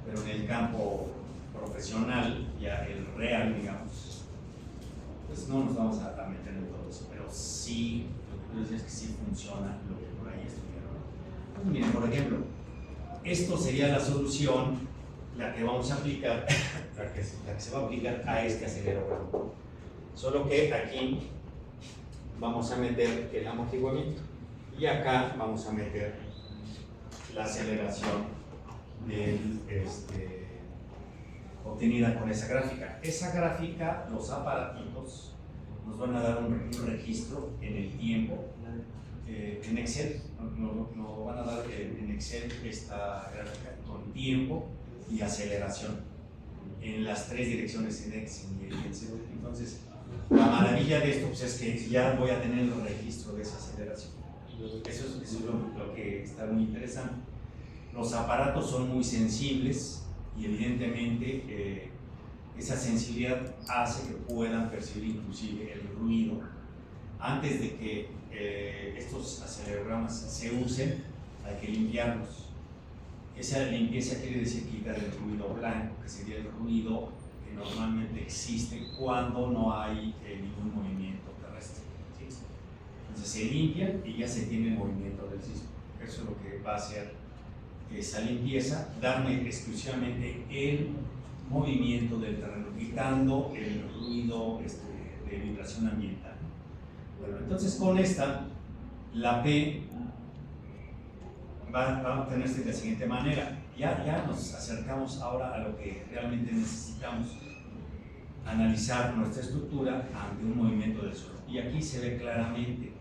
pero en el campo profesional, ya el real, digamos, pues no nos vamos a meter en todo eso, pero sí, lo que quiero decir es que sí funciona lo que por ahí estudiaron. Pues miren, por ejemplo, esto sería la solución, la que vamos a aplicar, la que se va a aplicar a este acelerógrafo. Solo que aquí vamos a meter el amortiguamiento y acá vamos a meter la aceleración obtenida con esa gráfica. Esa gráfica, los aparatitos nos van a dar un registro en el tiempo, en Excel, nos van a dar en Excel esta gráfica con tiempo y aceleración en las tres direcciones, en X y en Z. Entonces, la maravilla de esto pues, es que ya voy a tener el registro de esa aceleración. Eso es lo que está muy interesante. Los aparatos son muy sensibles y evidentemente esa sensibilidad hace que puedan percibir inclusive el ruido. Antes de que estos acelerogramas se usen, hay que limpiarlos. Esa limpieza quiere decir quitar el ruido blanco, que sería el ruido que normalmente existe cuando no hay ningún movimiento terrestre. ¿Sí? Entonces se limpian y ya se tiene el movimiento del sismo. Eso es lo que va a hacer esa limpieza, darme exclusivamente el movimiento del terreno, quitando el ruido de vibración ambiental. Bueno, entonces con esta, la P va a obtenerse de la siguiente manera. Ya nos acercamos ahora a lo que realmente necesitamos, analizar nuestra estructura ante un movimiento del suelo. Y aquí se ve claramente,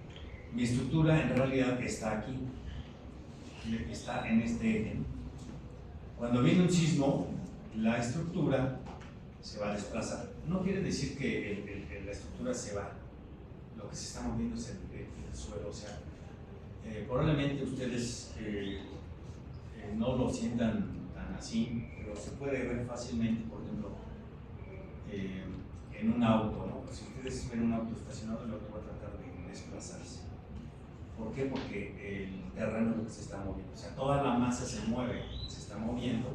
mi estructura en realidad está aquí, está en este eje. Cuando viene un sismo, la estructura se va a desplazar. No quiere decir que la estructura se va, lo que se está moviendo es el suelo. O sea, probablemente ustedes no lo sientan tan así, pero se puede ver fácilmente, por ejemplo, en un auto, ¿no? Si ustedes ven un auto estacionado, el auto va a tratar de desplazarse. ¿Por qué? Porque el terreno es lo que se está moviendo. O sea, toda la masa se mueve, se está moviendo.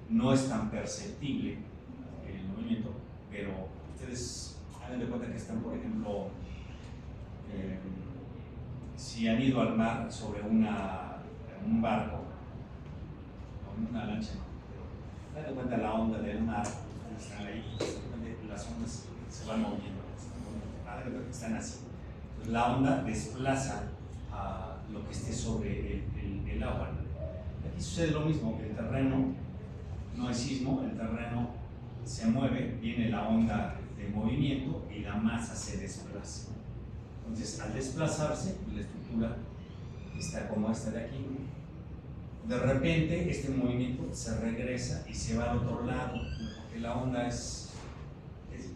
No es tan perceptible el movimiento, pero ustedes hagan de cuenta que están, por ejemplo, si han ido al mar sobre un barco, o una lancha, no, pero hagan de cuenta la onda del mar, están ahí, las ondas se van moviendo, hagan de cuenta que están así. Entonces, la onda desplaza a lo que esté sobre el agua. Aquí sucede lo mismo, el terreno, no hay sismo, el terreno se mueve, viene la onda de movimiento y la masa se desplaza. Entonces, al desplazarse, la estructura está como esta de aquí. De repente, este movimiento se regresa y se va al otro lado, porque la onda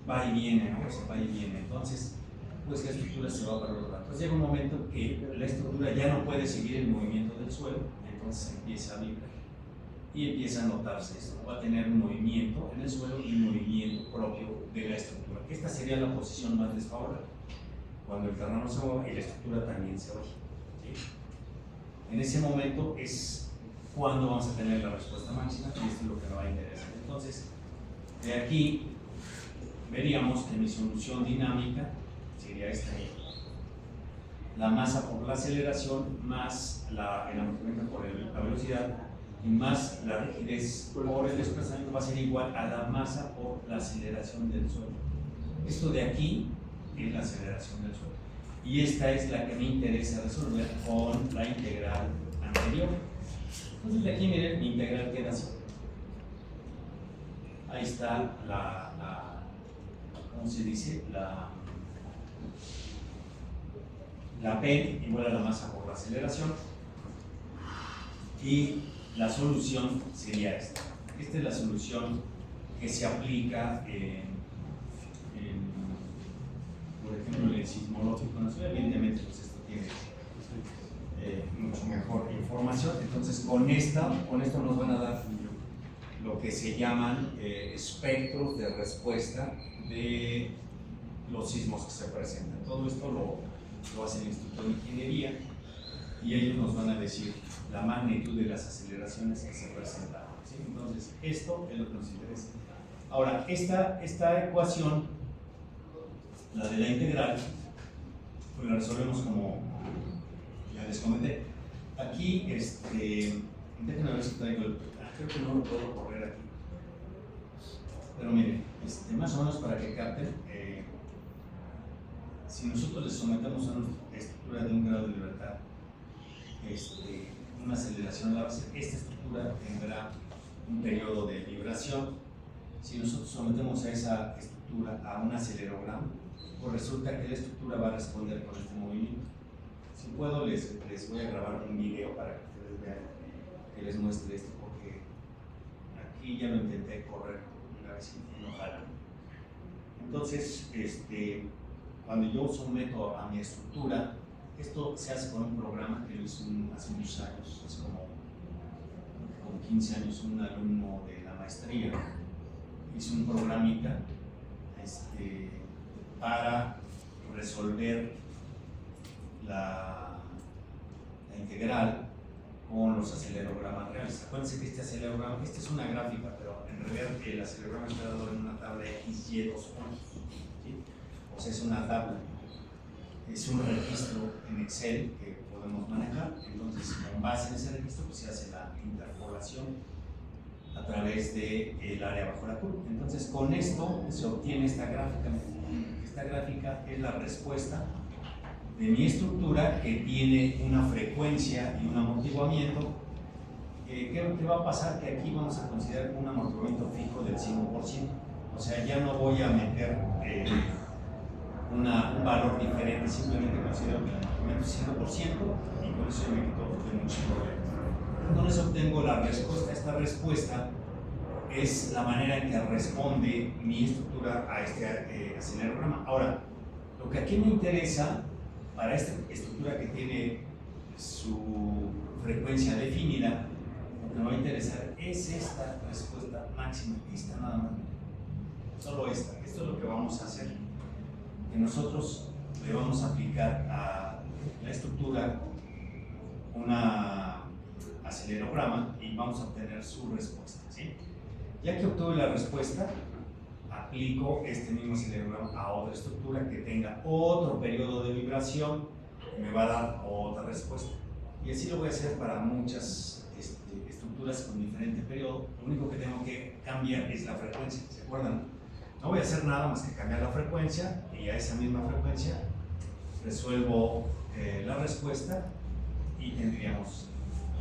va y viene, ¿no? Se va y viene. Entonces, pues la estructura se va para el otro lado. Entonces, llega un momento que la estructura ya no puede seguir el movimiento del suelo, entonces empieza a vibrar y empieza a notarse esto. Va a tener un movimiento en el suelo y un movimiento propio de la estructura. Esta sería la posición más desfavorable, cuando el terreno se mueve y la estructura también se vaya. ¿sí? En ese momento es cuando vamos a tener la respuesta máxima y esto es lo que nos va a interesar. Entonces, de aquí veríamos que mi solución dinámica sería esta. La masa por la aceleración más el amortiguamiento por la velocidad y más la rigidez por el desplazamiento va a ser igual a la masa por la aceleración del suelo. Esto de aquí es la aceleración del suelo. Y esta es la que me interesa resolver con la integral anterior. Entonces de aquí miren, mi integral queda así. Ahí está ¿cómo se dice? La P igual a la masa por la aceleración. Y la solución sería esta. Esta es la solución que se aplica por ejemplo, en el sismológico nacional. Evidentemente, pues esto tiene mucho mejor información. Entonces, con esto nos van a dar lo que se llaman espectros de respuesta de los sismos que se presentan. Todo esto lo hace el Instituto de Ingeniería y ellos nos van a decir la magnitud de las aceleraciones que se presentan, ¿sí? Entonces, esto es lo que nos interesa. Ahora, esta ecuación, la de la integral, pues la resolvemos como ya les comenté. Aquí, déjenme ver si traigo creo que no lo puedo correr aquí. Pero miren, más o menos para que capten, si nosotros le sometemos a una estructura de un grado de libertad, una aceleración a la base, esta estructura tendrá un periodo de vibración. Si nosotros sometemos a esa estructura a un acelerograma, pues resulta que la estructura va a responder con este movimiento. Si puedo, les voy a grabar un video para que ustedes vean, que les muestre esto, porque aquí ya lo intenté correr una vez y no jala. Entonces, cuando yo someto a mi estructura, esto se hace con un programa que lo hizo hace muchos años, hace como 15 años, un alumno de la maestría hizo un programita para resolver la integral con los acelerogramas reales. Acuérdense que este acelerograma, esta es una gráfica, pero en realidad el acelerograma está dado en una tabla X, Y, 2 puntos, ¿sí? O sea, es una tabla, es un registro en Excel que podemos manejar. Entonces, con base en ese registro, pues, se hace la interpolación a través del área bajo la curva. Entonces, con esto se obtiene esta gráfica. Esta gráfica es la respuesta de mi estructura que tiene una frecuencia y un amortiguamiento. ¿Qué va a pasar? Que aquí vamos a considerar un amortiguamiento fijo del 5%. O sea, ya no voy a meter un valor diferente, simplemente considero que el amortiguamiento es 5% y con eso me quito de muchos problemas. Con eso obtengo la respuesta. Esta respuesta es la manera en que responde mi estructura a este acelerograma. Ahora, lo que aquí me interesa para esta estructura que tiene su frecuencia definida, lo que me va a interesar es esta respuesta máxima, esta nada más, solo esta. Esto es lo que vamos a hacer, que nosotros le vamos a aplicar a la estructura una acelerograma y vamos a obtener su respuesta, ¿sí? Ya que obtuve la respuesta, aplico este mismo acelerograma a otra estructura que tenga otro periodo de vibración y me va a dar otra respuesta. Y así lo voy a hacer para muchas estructuras con diferente periodo. Lo único que tengo que cambiar es la frecuencia, ¿se acuerdan? No voy a hacer nada más que cambiar la frecuencia y a esa misma frecuencia resuelvo la respuesta y tendríamos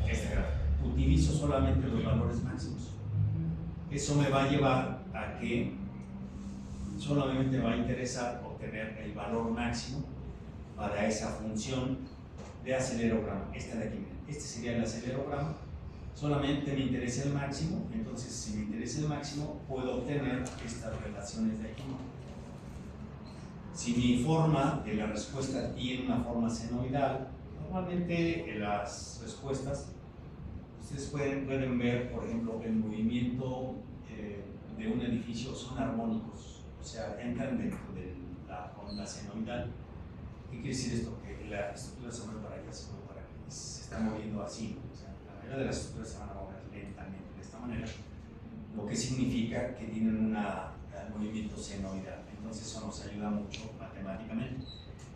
este gráfico. Utilizo solamente los valores máximos. Eso me va a llevar a que solamente me va a interesar obtener el valor máximo para esa función de acelerograma. Esta de aquí, este sería el acelerograma. Solamente me interesa el máximo, entonces si me interesa el máximo puedo obtener estas relaciones de aquí. Si mi forma de la respuesta tiene una forma senoidal, normalmente las respuestas ustedes pueden ver, por ejemplo, el movimiento de un edificio son armónicos, o sea, entran dentro de la onda senoidal. ¿Qué quiere decir esto? Que la estructura se mueve para allá, se mueve para acá. se está moviendo así. O sea, la mayoría de las estructuras se van a mover lentamente de esta manera, lo que significa que tienen un movimiento senoidal. Entonces eso nos ayuda mucho matemáticamente.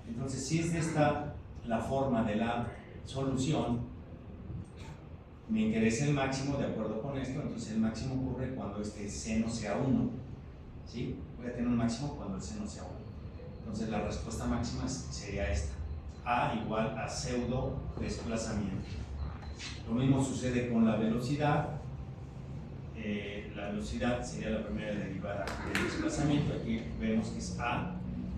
Entonces, si es esta la forma de la solución, me interesa el máximo de acuerdo con esto. Entonces el máximo ocurre cuando este seno sea 1, ¿sí? Voy a tener un máximo cuando el seno sea 1. Entonces la respuesta máxima sería esta: A igual a pseudo desplazamiento. Lo mismo sucede con la velocidad. La velocidad sería la primera derivada del desplazamiento. Aquí vemos que es A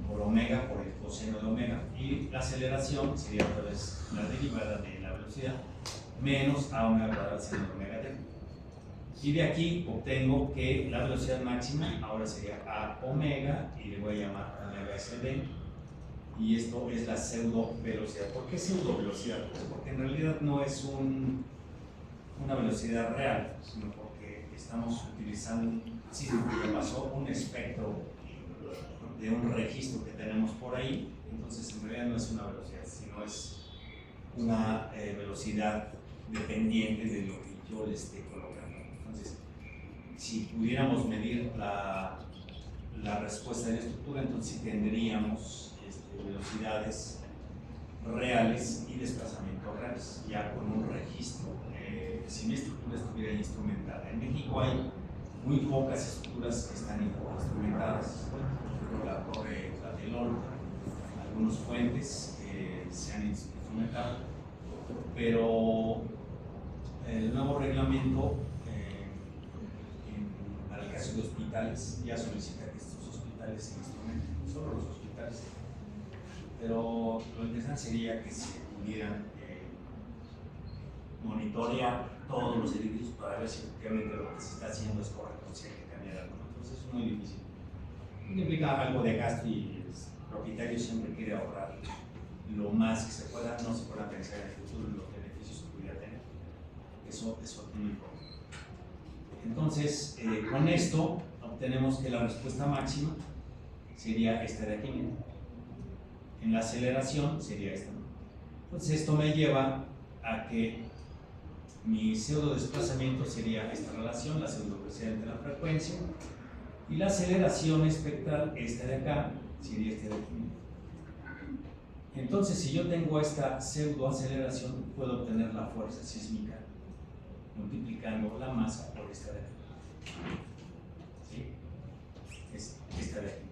por omega por el coseno de omega, y la aceleración sería otra vez la derivada de la velocidad menos A omega cuadrado seno de omega t. Y de aquí obtengo que la velocidad máxima ahora sería A omega, y le voy a llamar omega sd, y esto es la pseudo velocidad. ¿Por qué pseudo velocidad? Pues porque en realidad no es una velocidad real, sino porque estamos utilizando, sí, porque pasó un espectro de un registro que tenemos por ahí. Entonces en realidad no es una velocidad, sino es una velocidad dependiente de lo que yo le esté colocando. Entonces, si pudiéramos medir la respuesta de la estructura, entonces sí tendríamos velocidades reales y desplazamientos reales, ya con un registro. Si mi estructura estuviera instrumentada, en México hay muy pocas estructuras que están instrumentadas. La torre Tlatelolco, algunos puentes que se han instrumentado, pero el nuevo reglamento para el caso de hospitales ya solicita que estos hospitales se instrumenten, solo los hospitales, pero lo interesante sería que se pudieran monitorear todos los edificios para ver si efectivamente lo que se está haciendo es correcto, si hay que cambiar algo. Entonces es muy difícil. Implica algo de gasto, y el propietario siempre quiere ahorrar lo más que se pueda, no se pueda pensar en el futuro en los beneficios que pudiera tener. Eso no importa. Entonces, con esto obtenemos que la respuesta máxima sería esta de aquí, ¿no? En la aceleración sería esta, ¿no? Entonces esto me lleva a que mi pseudo desplazamiento sería esta relación, la pseudo velocidad entre la frecuencia, y la aceleración espectral, esta de acá, sería esta de aquí. Entonces, si yo tengo esta pseudo aceleración, puedo obtener la fuerza sísmica multiplicando la masa por esta de aquí. ¿Sí? Es esta de aquí.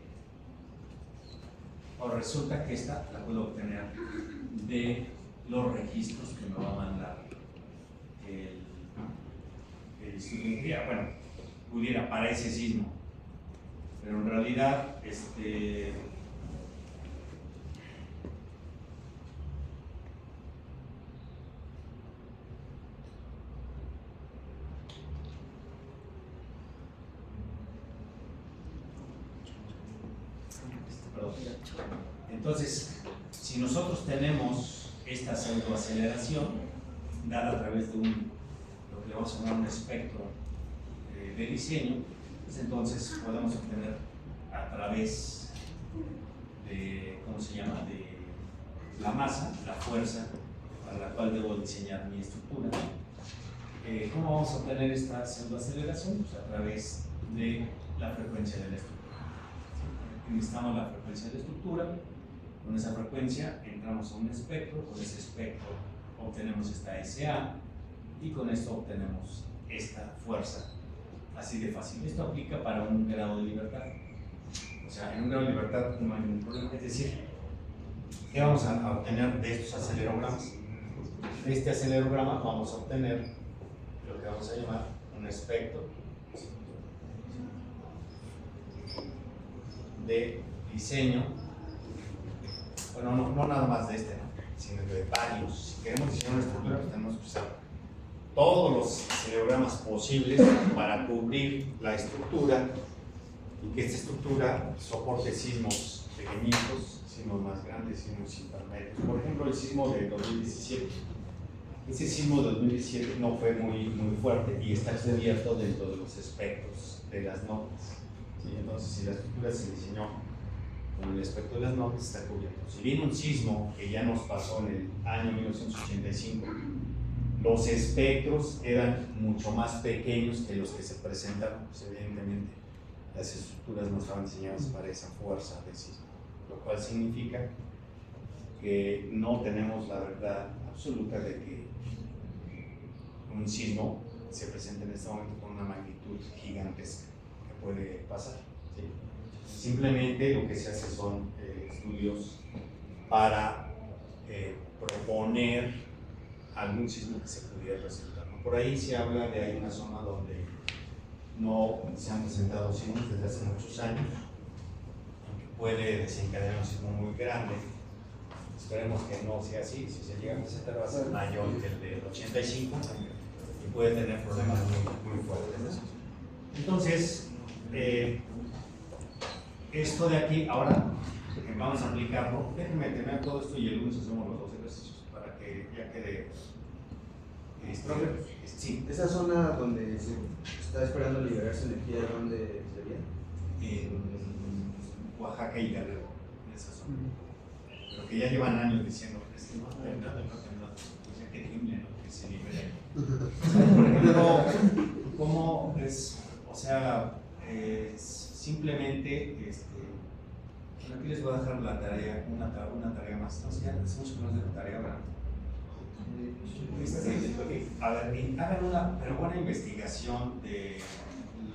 Ahora resulta que esta la puedo obtener de los registros que me va a mandar el Instituto de Ingeniería. Bueno, pudiera para ese sismo, pero en realidad entonces, si nosotros tenemos esta pseudoaceleración dada a través de lo que le vamos a llamar un espectro de diseño, pues entonces podemos obtener a través de, ¿cómo se llama?, de la masa, la fuerza para la cual debo diseñar mi estructura. ¿Cómo vamos a obtener esta pseudoaceleración? Pues a través de la frecuencia de la estructura. Necesitamos la frecuencia de la estructura. Con esa frecuencia entramos a un espectro, con ese espectro obtenemos esta SA, y con esto obtenemos esta fuerza. Así de fácil. Esto aplica para un grado de libertad. O sea, en un grado de libertad no hay ningún problema. Es decir, ¿qué vamos a obtener de estos acelerogramas? De este acelerograma vamos a obtener lo que vamos a llamar un espectro de diseño. Bueno, no nada más de este, ¿no?, sino de varios. Si queremos diseñar una estructura, pues tenemos que usar todos los acelerogramas posibles para cubrir la estructura y que esta estructura soporte sismos pequeñitos, sismos más grandes, sismos intermedios. Por ejemplo, el sismo de 2017. Ese sismo de 2017 no fue muy fuerte y está cubierto dentro de los espectros de las notas. ¿Sí? Entonces, si la estructura se diseñó con el espectro de las notas está cubierto. Si viene un sismo que ya nos pasó en el año 1985, los espectros eran mucho más pequeños que los que se presentaron, pues evidentemente las estructuras no estaban diseñadas para esa fuerza de sismo, lo cual significa que no tenemos la verdad absoluta de que un sismo se presente en este momento con una magnitud gigantesca que puede pasar, ¿sí? Simplemente lo que se hace son estudios para proponer algún sismo que se pudiera presentar, ¿no? Por ahí se habla de hay una zona donde no se han presentado sismos desde hace muchos años, aunque puede desencadenar un sismo muy grande. Esperemos que no sea así. Si se llega a presentar va a ser mayor que el del 85 y puede tener problemas muy fuertes. Entonces, esto de aquí, ahora vamos a aplicarlo. Déjenme terminar todo esto y el lunes hacemos los dos ejercicios para que ya quede. Sí. ¿Esa zona donde se está esperando liberarse energía, dónde sería? En Oaxaca y Guerrero, en esa zona. Pero que ya llevan años diciendo que no ha temblado, pues ya que tiemble, ¿no? Que se libere. Por ejemplo, ¿cómo es? O sea, simplemente, aquí les voy a dejar la tarea, una tarea más. No sé, ya hacemos que no es de la tarea, ¿verdad? A ver, hagan una pero buena investigación de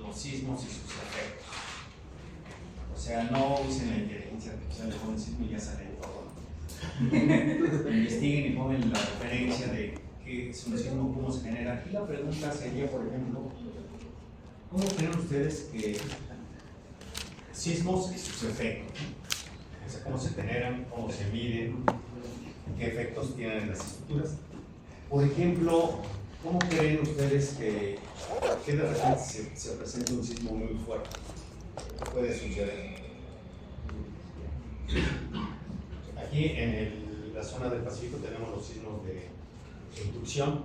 los sismos y sus efectos. O sea, no usen la inteligencia artificial, le ponen sismo y ya sale todo. Investiguen y pongan la referencia de qué es un sismo, cómo se genera. Aquí la pregunta sería, por ejemplo, ¿cómo creen ustedes que sismos y sus efectos? O sea, ¿cómo se generan, cómo se miden, qué efectos tienen en las estructuras? Por ejemplo, ¿cómo creen ustedes que de repente se presenta un sismo muy fuerte? ¿Qué puede suceder? Aquí en la zona del Pacífico tenemos los sismos de inducción,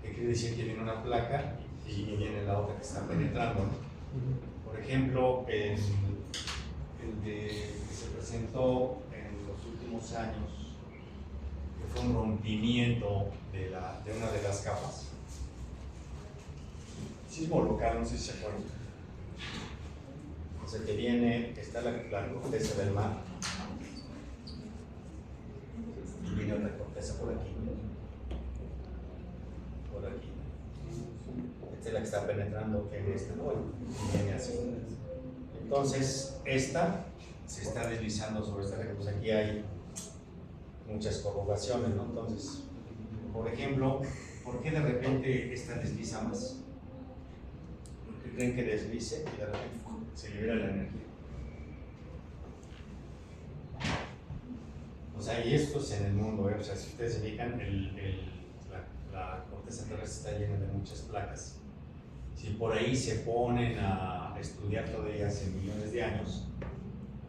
que quiere decir que viene una placa y viene la otra que está penetrando, ¿no? Por ejemplo, el que se presentó en los últimos años, que fue un rompimiento de una de las capas. Sismo local, no sé si se acuerdan. O sea, que viene, está la corteza del mar, y viene otra corteza por aquí. Esta es la que está penetrando en esta, ¿no? Y viene así. Entonces, esta se está deslizando sobre esta región. Pues aquí hay muchas corrugaciones, ¿no? Entonces, por ejemplo, ¿por qué de repente esta desliza más? ¿Por qué creen que deslice y de repente se libera la energía? O sea, y esto es en el mundo, ¿eh? O sea, si ustedes se fijan, la corteza terrestre está llena de muchas placas. Si por ahí se ponen a estudiar todavía hace millones de años,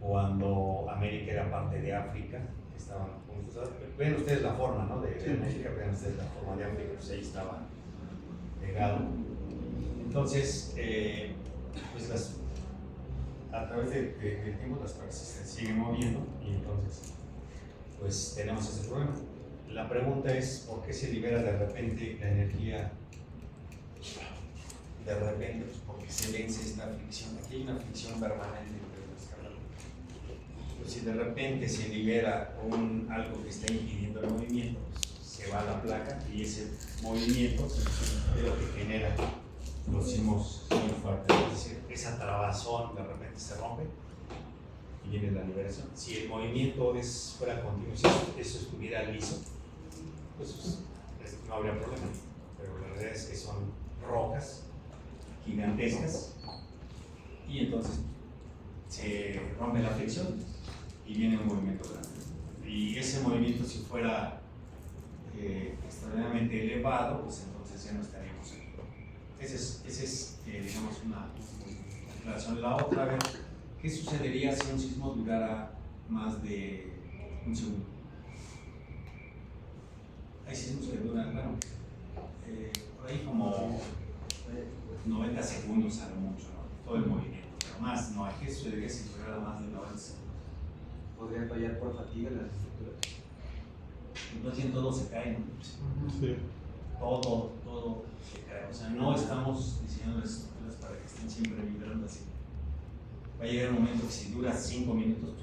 cuando América era parte de África, estaban juntos. Ven ustedes la forma, ¿no? De América, ven ustedes la forma de África, pues ahí estaba pegado. Entonces, pues a través del tiempo las placas se siguen moviendo y entonces, pues tenemos ese problema. La pregunta es, ¿por qué se libera de repente la energía? De repente, pues porque se vence esta fricción. Aquí hay una fricción permanente entre las capas. Pues si de repente se libera algo que está impidiendo el movimiento, pues se va a la placa y ese movimiento es lo que genera los sismos muy fuertes. Es decir, esa trabazón de repente se rompe y viene la liberación. Si el movimiento fuera continuo, si eso estuviera liso, pues no habría problema. Pero la realidad es que son rocas gigantescas y entonces se rompe la fricción y viene un movimiento grande. Y ese movimiento, si fuera extraordinariamente elevado, pues entonces ya no estaríamos aquí. Esa es digamos, una aclaración. La otra, a ver, ¿qué sucedería si un sismo durara más de un segundo? Hay sismos que duran, bueno, por ahí como 90 segundos a lo mucho, ¿no? Todo el movimiento, pero más no hay. ¿Qué sucedería si durara más de 90 segundos? podrían fallar por fatiga las estructuras. Entonces todo se cae, ¿no? Sí. Todo se cae. O sea, no estamos diseñando las estructuras para que estén siempre vibrando así. Va a llegar un momento que si dura 5 minutos,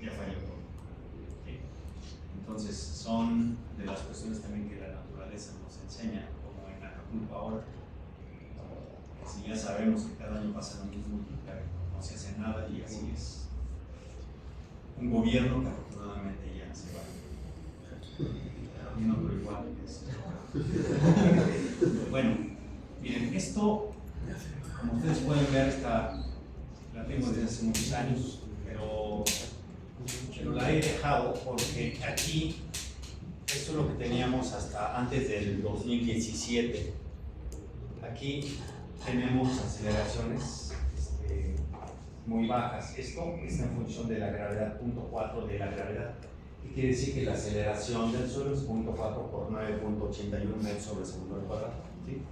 ya falló todo. ¿Sí? Entonces son de las cuestiones también que la naturaleza nos enseña, como en Acapulco ahora. Si ya sabemos que cada año pasa lo mismo, no se hace nada y así es. Un gobierno que afortunadamente ya se va. A mí no, pero igual es. Bueno, miren, esto, como ustedes pueden ver, la tengo desde hace muchos años, pero la he dejado porque aquí, esto es lo que teníamos hasta antes del 2017. Aquí tenemos aceleraciones muy bajas. Esto está en función de la gravedad, 0.4 de la gravedad. ¿Qué quiere decir? Que la aceleración del suelo es 0.4 por 9.81 metros sobre segundo al cuadrado. ¿Sí?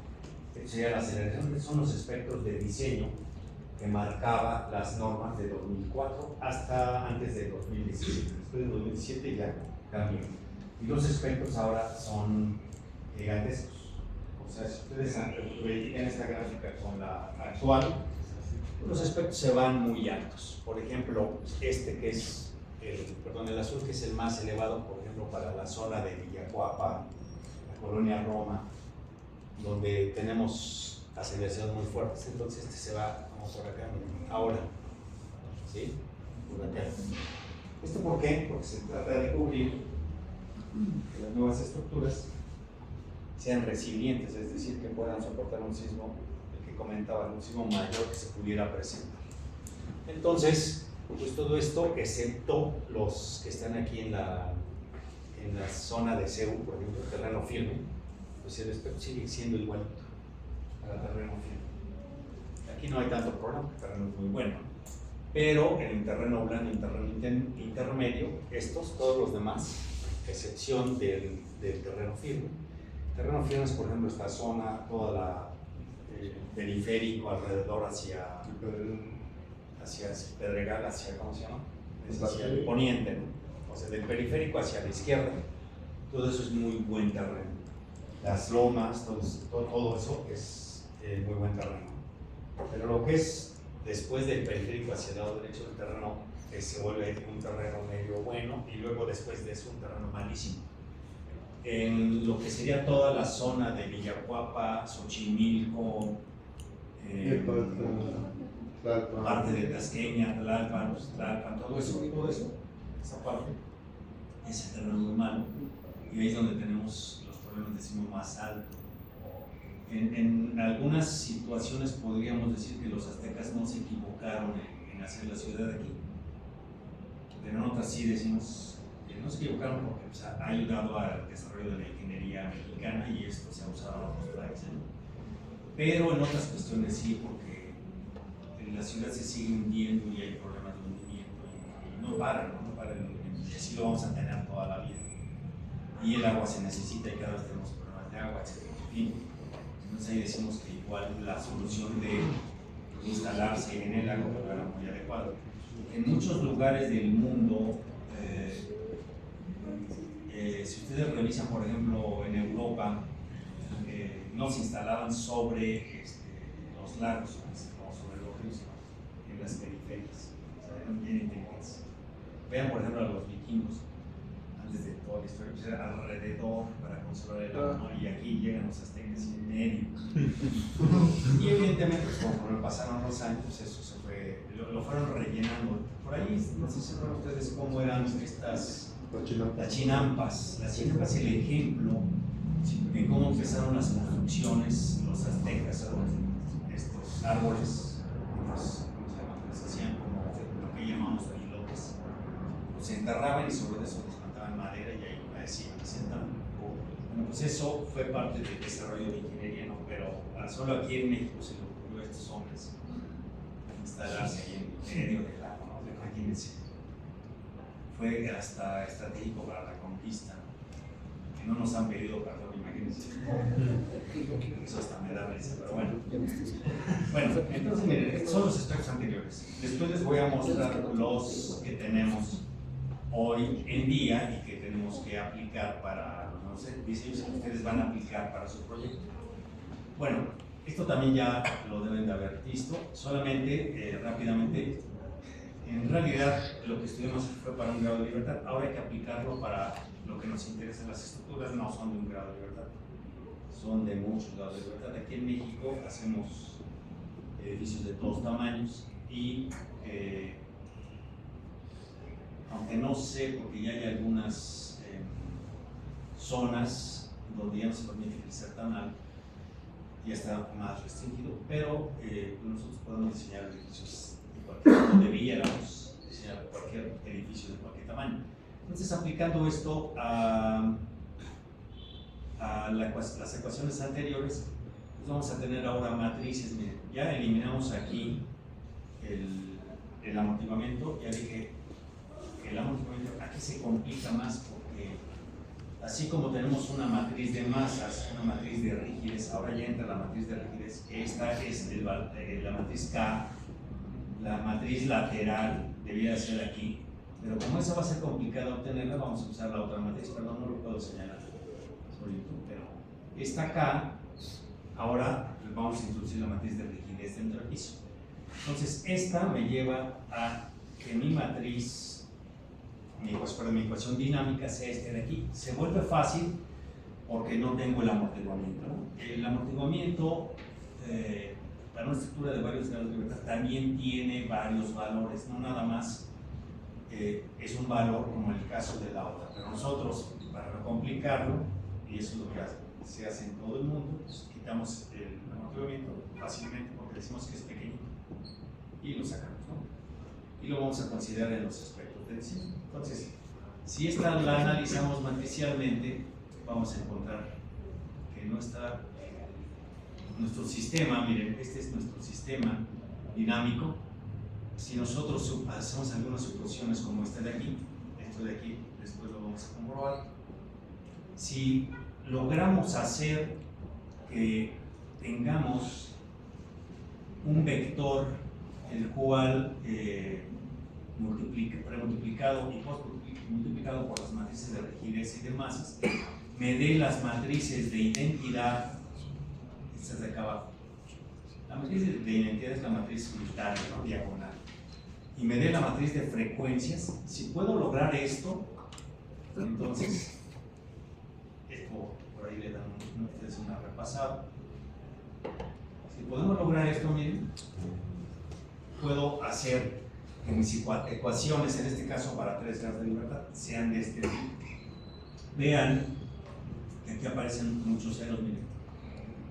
Esto sería la aceleración. Son los espectros de diseño que marcaba las normas de 2004 hasta antes de 2017. Después de 2017 ya cambió. Y los espectros ahora son gigantescos. O sea, si ustedes verifican esta gráfica con la actual, los espectros se van muy altos. Por ejemplo, este que es el azul, que es el más elevado, por ejemplo, para la zona de Villacuapa, la colonia Roma, donde tenemos aceleraciones muy fuertes. Entonces este se va como por acá, ahora, ¿sí? Por acá. ¿Esto por qué? Porque se trata de cubrir que las nuevas estructuras sean resilientes, es decir, que puedan soportar un sismo, el que comentaba, un sismo mayor que se pudiera presentar. Entonces, pues todo esto, excepto los que están aquí en la zona de CEU, por ejemplo, el terreno firme, pues el espectro sigue siendo igualito para terreno firme. Aquí no hay tanto problema, el terreno es muy bueno, pero en el terreno blando y en el terreno intermedio, todos los demás, excepción del terreno firme. Terreno firme es, por ejemplo, esta zona, toda el periférico alrededor hacia Pedregal, ¿cómo se llama? Hacia el poniente, ¿no? O sea, del periférico hacia la izquierda, todo eso es muy buen terreno. Las lomas, todo eso es muy buen terreno. Pero lo que es después del periférico hacia el lado derecho del terreno, se vuelve un terreno medio bueno y luego después de eso un terreno malísimo. En lo que sería toda la zona de Villacuapa, Xochimilco, parte de Tasqueña, Tlalpan, todo eso, esa parte, ese terreno muy malo, y ahí es donde tenemos los problemas de sismo más alto. En algunas situaciones podríamos decir que los aztecas no se equivocaron en hacer la ciudad de aquí, pero en otras sí decimos que no se equivocaron porque pues, ha ayudado al desarrollo de la ingeniería mexicana y esto se ha usado en otros países, ¿no? Pero en otras cuestiones sí, porque la ciudad se sigue hundiendo y hay problemas de hundimiento y no para el hundimiento, y así lo vamos a tener toda la vida. Y el agua se necesita y cada vez tenemos problemas de agua, etc. Entonces ahí decimos que igual la solución de instalarse en el agua no era muy adecuada. En muchos lugares del mundo, si ustedes revisan, por ejemplo, en Europa, no se instalaban sobre los lagos, como sobre los ríos, en las periferias, o sea, eran bien inteligentes. Vean, por ejemplo, a los vikingos, antes de toda la historia, pues era alrededor para conservar el agua, ¿no? Y aquí llegan los aztecas en medio. Y evidentemente, pues, conforme pasaron los años, pues eso se fue, lo fueron rellenando. Por ahí, no sé si saben ustedes cómo eran estas las chinampas. Las chinampas es el ejemplo de cómo empezaron las construcciones, los aztecas, estos árboles, ¿cómo se llaman? Les hacían como lo que llamamos pilotes. Los enterraban y sobre eso les plantaban madera y ahí parecían que sentaban. Bueno, pues eso fue parte del desarrollo de ingeniería, ¿no? Pero solo aquí en México se le ocurrió a estos hombres instalarse ahí en medio del lago, ¿no? Imagínense. Fue hasta estratégico para la conquista, ¿no? Que no nos han pedido perdón, imagínense. imagínense. Eso hasta me da risa, pero bueno. Bueno, entonces miren, estos son los aspectos anteriores. Después les voy a mostrar los que tenemos hoy en día y que tenemos que aplicar para, no sé, diseños que ustedes van a aplicar para su proyecto. Bueno, esto también ya lo deben de haber visto, solamente rápidamente. En realidad, lo que estudiamos fue para un grado de libertad. Ahora hay que aplicarlo para lo que nos interesa. Las estructuras no son de un grado de libertad, son de muchos grados de libertad. Aquí en México hacemos edificios de todos tamaños y aunque no sé, porque ya hay algunas zonas donde ya no se permite crecer tan alto, ya está más restringido, pero nosotros podemos diseñar edificios de cualquier, debiéramos diseñar cualquier edificio de cualquier tamaño. Entonces, aplicando esto a las ecuaciones anteriores, pues vamos a tener ahora matrices. Miren, ya eliminamos aquí el amortiguamiento. Ya dije que el amortiguamiento aquí se complica más porque así como tenemos una matriz de masas, una matriz de rigidez, ahora ya entra la matriz de rigidez. Esta es la matriz K, la matriz lateral debía ser aquí, pero como esa va a ser complicada obtenerla, vamos a usar la otra matriz. Perdón, no lo puedo señalar sobre YouTube, pero esta K, ahora vamos a introducir la matriz de rigidez dentro del piso. Entonces, esta me lleva a que mi matriz, mi ecuación dinámica sea este de aquí. Se vuelve fácil porque no tengo el amortiguamiento, ¿no? El amortiguamiento para una estructura de varios grados de libertad también tiene varios valores, no nada más es un valor como el caso de la otra, pero nosotros, para no complicarlo, y eso es lo que se hace en todo el mundo, pues quitamos el amortiguamiento fácilmente porque decimos que es pequeño y lo sacamos, ¿no? Y lo vamos a considerar en los aspectos de diseño. Entonces, si esta la analizamos matricialmente, vamos a encontrar que nuestro sistema, miren, este es nuestro sistema dinámico. Si nosotros hacemos algunas suposiciones como esta de aquí, esto de aquí, después lo vamos a comprobar. Si logramos hacer que tengamos un vector el cual premultiplicado y postmultiplicado por las matrices de rigidez y de masas, me dé las matrices de identidad, estas de acá abajo. La matriz de identidad es la matriz unitaria, ¿no? Diagonal. Y me dé la matriz de frecuencias. Si puedo lograr esto, entonces, esto por ahí le dan ustedes una repasada. Si podemos lograr esto, miren, puedo hacer que mis ecuaciones, en este caso para 3 grados de libertad, sean de este tipo. Vean que aquí aparecen muchos ceros, miren.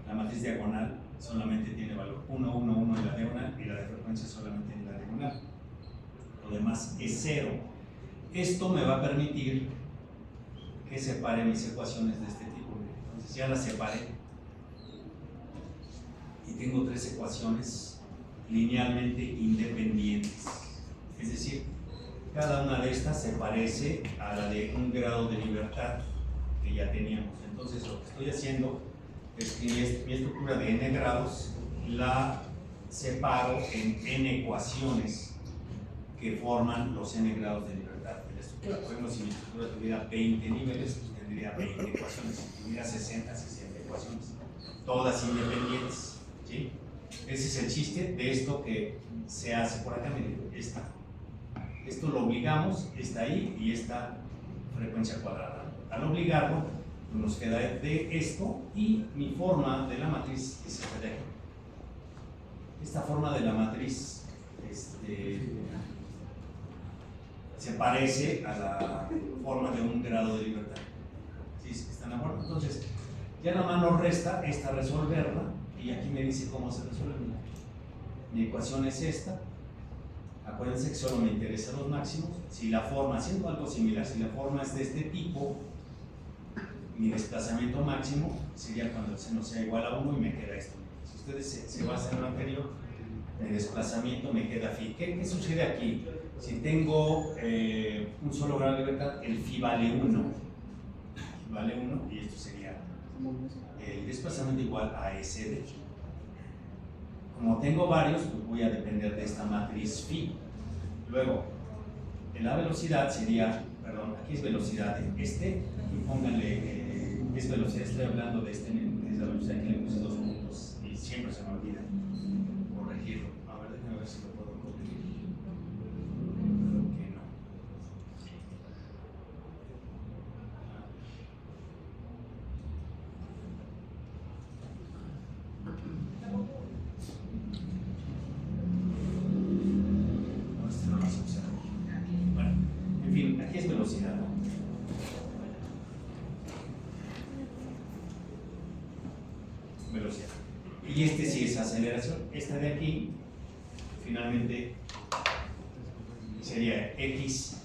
La matriz diagonal solamente tiene valor 1, 1, 1 en la diagonal y la de frecuencia solamente en la diagonal. Lo demás es 0. Esto me va a permitir que separe mis ecuaciones de este tipo. Entonces ya las separé y tengo 3 ecuaciones linealmente independientes. Es decir, cada una de estas se parece a la de un grado de libertad que ya teníamos. Entonces lo que estoy haciendo es que mi estructura de n grados la separo en n ecuaciones que forman los n grados de libertad de la estructura. Por ejemplo, si mi estructura tuviera 20 niveles, pues tendría 20 ecuaciones. Si tuviera 60 ecuaciones, todas independientes, ¿sí? Ese es el chiste de esto que se hace por acá. Miren, esto lo obligamos, está ahí y esta frecuencia cuadrada. Al obligarlo, nos queda de esto y mi forma de la matriz es esta de aquí. Esta forma de la matriz se parece a la forma de un grado de libertad. ¿Sí? ¿Están de acuerdo? Entonces, ya nada más nos resta esta resolverla y aquí me dice cómo se resuelve. Mi ecuación es esta. Acuérdense que solo me interesan los máximos. Si la forma, haciendo algo similar, si la forma es de este tipo, mi desplazamiento máximo sería cuando el seno sea igual a 1 y me queda esto. Si ustedes se basan en lo anterior, mi desplazamiento me queda phi. ¿Qué sucede aquí? Si tengo un solo grado de libertad, el phi vale 1. Vale 1 y esto sería el desplazamiento igual a SD. Como tengo varios, pues voy a depender de esta matriz phi. Luego, en la velocidad sería, perdón, aquí es velocidad de este, y pónganle, es velocidad, estoy hablando de este, es la velocidad que le puse 2 puntos, y siempre se me olvida corregirlo. A ver, déjame ver si lo puedo corregir. Creo que no. No, este no lo se observa. Bueno, en fin, aquí es velocidad, ¿no? Velocidad. Y este sí es aceleración. Esta de aquí, finalmente, sería x,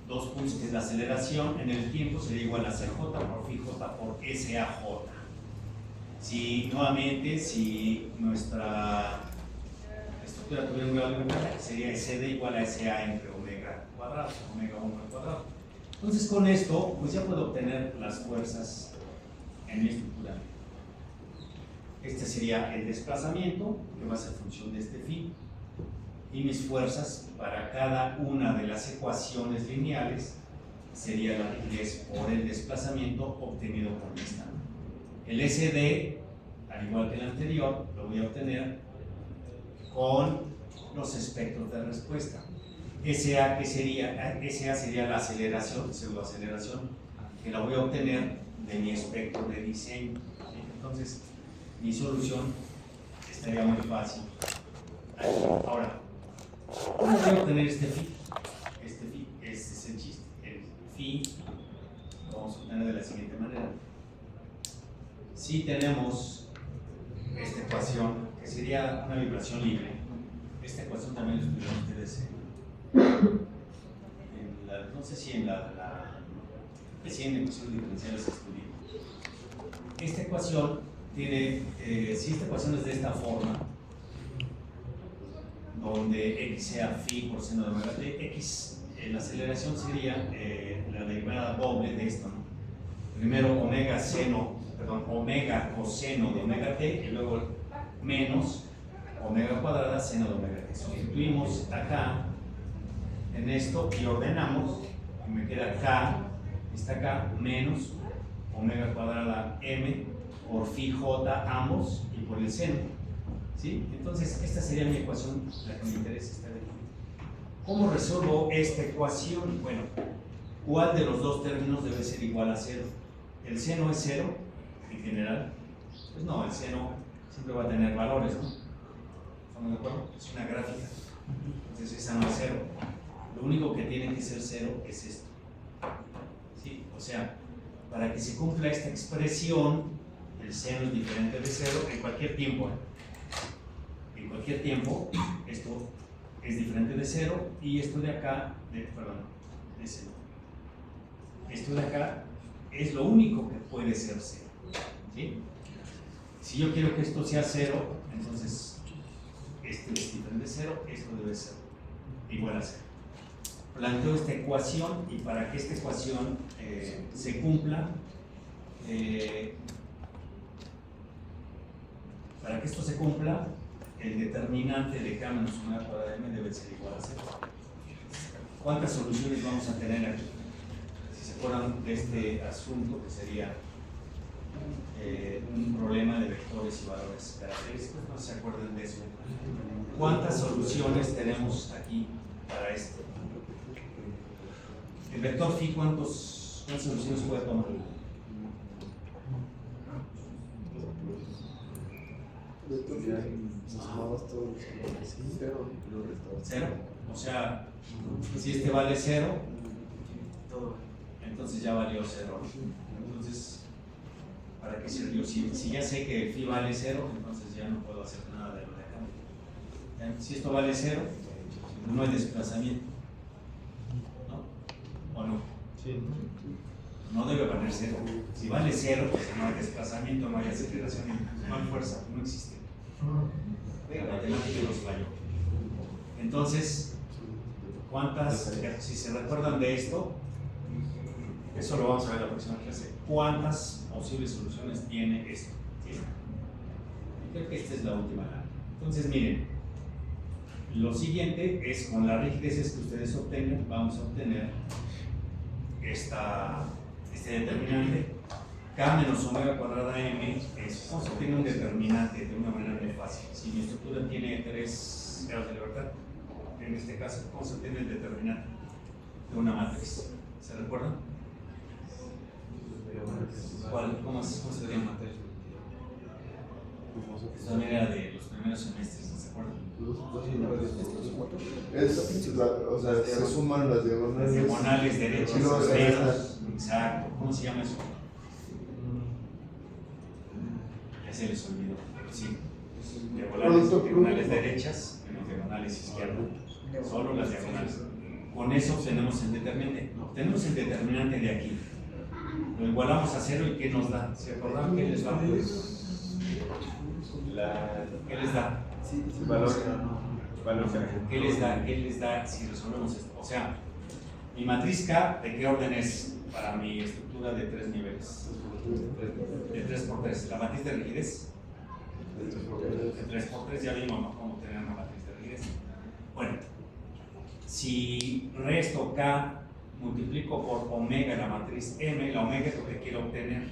2 puntos, que es la aceleración en el tiempo, sería igual a CJ por phi j por SAJ. Si nuevamente, si nuestra estructura tuviera un grado de libertad, sería SD igual a SA entre omega cuadrado, omega 1 al cuadrado. Entonces con esto, pues ya puedo obtener las fuerzas en mi estructura. Este sería el desplazamiento, que va a ser función de este phi, y mis fuerzas para cada una de las ecuaciones lineales sería la rigidez por el desplazamiento obtenido por esta. El SD, al igual que el anterior, lo voy a obtener con los espectros de respuesta. SA, SA sería la aceleración, pseudoaceleración, que la voy a obtener de mi espectro de diseño. Entonces, mi solución estaría muy fácil. Ahora, ¿cómo voy a obtener este phi? Este es el chiste. El phi lo vamos a obtener de la siguiente manera. Si tenemos esta ecuación, que sería una vibración libre, esta ecuación también la estudiaron ustedes no sé si en en ecuaciones diferenciales se estudió. Esta ecuación tiene, si esta ecuación es de esta forma, donde x sea phi por seno de omega t, x, la aceleración sería la derivada doble de esto, ¿no? Primero omega coseno de omega t y luego menos omega cuadrada seno de omega t. Sustituimos acá en esto y ordenamos, y me queda k, está acá, menos omega cuadrada m por phi j ambos y por el seno. ¿Sí? Entonces, esta sería mi ecuación, la que me interesa esta de aquí. ¿Cómo resuelvo esta ecuación? Bueno, ¿cuál de los dos términos debe ser igual a 0? ¿El seno es 0 en general? Pues no, el seno siempre va a tener valores, ¿no? ¿Estamos de acuerdo? Es una gráfica. Entonces, esa no es 0. Lo único que tiene que ser 0 es esto. ¿Sí? O sea, para que se cumpla esta expresión, el seno es diferente de 0 en cualquier tiempo. En cualquier tiempo, esto es diferente de 0 y esto de acá, de 0. Esto de acá es lo único que puede ser 0. ¿Sí? Si yo quiero que esto sea 0, entonces este es diferente de 0, esto debe ser igual a 0. Planteo esta ecuación y para que esta ecuación se cumpla, para que esto se cumpla, el determinante de k menos omega cuadrada m debe ser igual a 0. ¿Cuántas soluciones vamos a tener aquí? Si se acuerdan de este asunto que sería un problema de vectores y valores característicos, no se acuerdan de eso. ¿Cuántas soluciones tenemos aquí para esto? El vector phi, ¿cuántas soluciones puede tomar? ¿Cero? O sea, si este vale 0, entonces ya valió 0. Entonces, ¿para qué sirvió? Si ya sé que phi vale 0, entonces ya no puedo hacer nada de lo de acá. Si esto vale 0, no hay desplazamiento. ¿No? ¿O no? Sí. No debe valer 0. Si vale 0, pues no hay desplazamiento, no hay aceleración, no hay fuerza, no existe. La matemática los falló. Entonces, si se recuerdan de esto, eso lo vamos a ver en la próxima clase. ¿Cuántas posibles soluciones tiene esto. ¿Sí? Creo que esta es la última. Entonces, miren, lo siguiente es con las rigideces que ustedes obtengan, vamos a obtener este determinante. K menos omega cuadrada m es, vamos a obtener un determinante de una manera muy fácil. Si mi estructura tiene 3 grados de libertad, en este caso, vamos a obtener el determinante de una matriz. ¿Se recuerdan? ¿Cómo se llama? Esta manera de los primeros semestres, ¿no se acuerdan? O sea, se suman las diagonales. Las diagonales derechas, Y luego se izquierdas. Exacto. ¿Cómo se llama eso? Ya se les olvidó, pero sí. Diagonales derechas menos diagonales izquierdas. Solo las diagonales. Con eso obtenemos el determinante. Obtenemos el determinante de aquí. Lo igualamos a 0 y ¿qué nos da? ¿Se acordaron qué les da? ¿Qué les da? Valor. ¿Qué les da? ¿Qué les da si resolvemos esto? O sea, mi matriz K, ¿de qué orden es para mi estructura de 3 niveles? De 3 por 3. ¿La matriz de rigidez? De 3 por 3, ya vimos, ¿no? Cómo tener una matriz de rigidez. Bueno, si resto K, multiplico por omega la matriz M, la omega es lo que quiero obtener.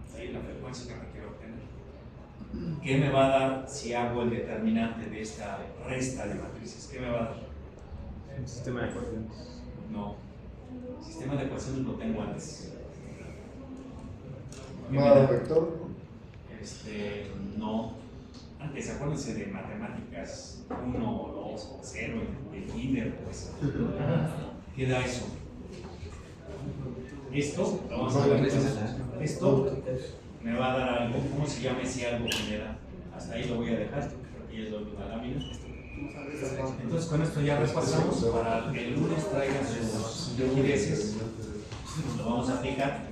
¿Sí? La frecuencia que quiero obtener. ¿Qué me va a dar si hago el determinante de esta resta de matrices? ¿Qué me va a dar? Un sistema de ecuaciones. No. El sistema de ecuaciones lo tengo antes. ¿Modo vector? No. Antes, acuérdense de matemáticas 1, 2 o 0, de kinder, pues. ¿Qué da eso? Esto, vamos a ver. Esto me va a dar algo. ¿Cómo se llama ese algo que me da? Hasta ahí lo voy a dejar, porque ya es la última lámina. Entonces, con esto ya repasamos. Para el lunes traigan sus rigideces. Lo vamos a aplicar.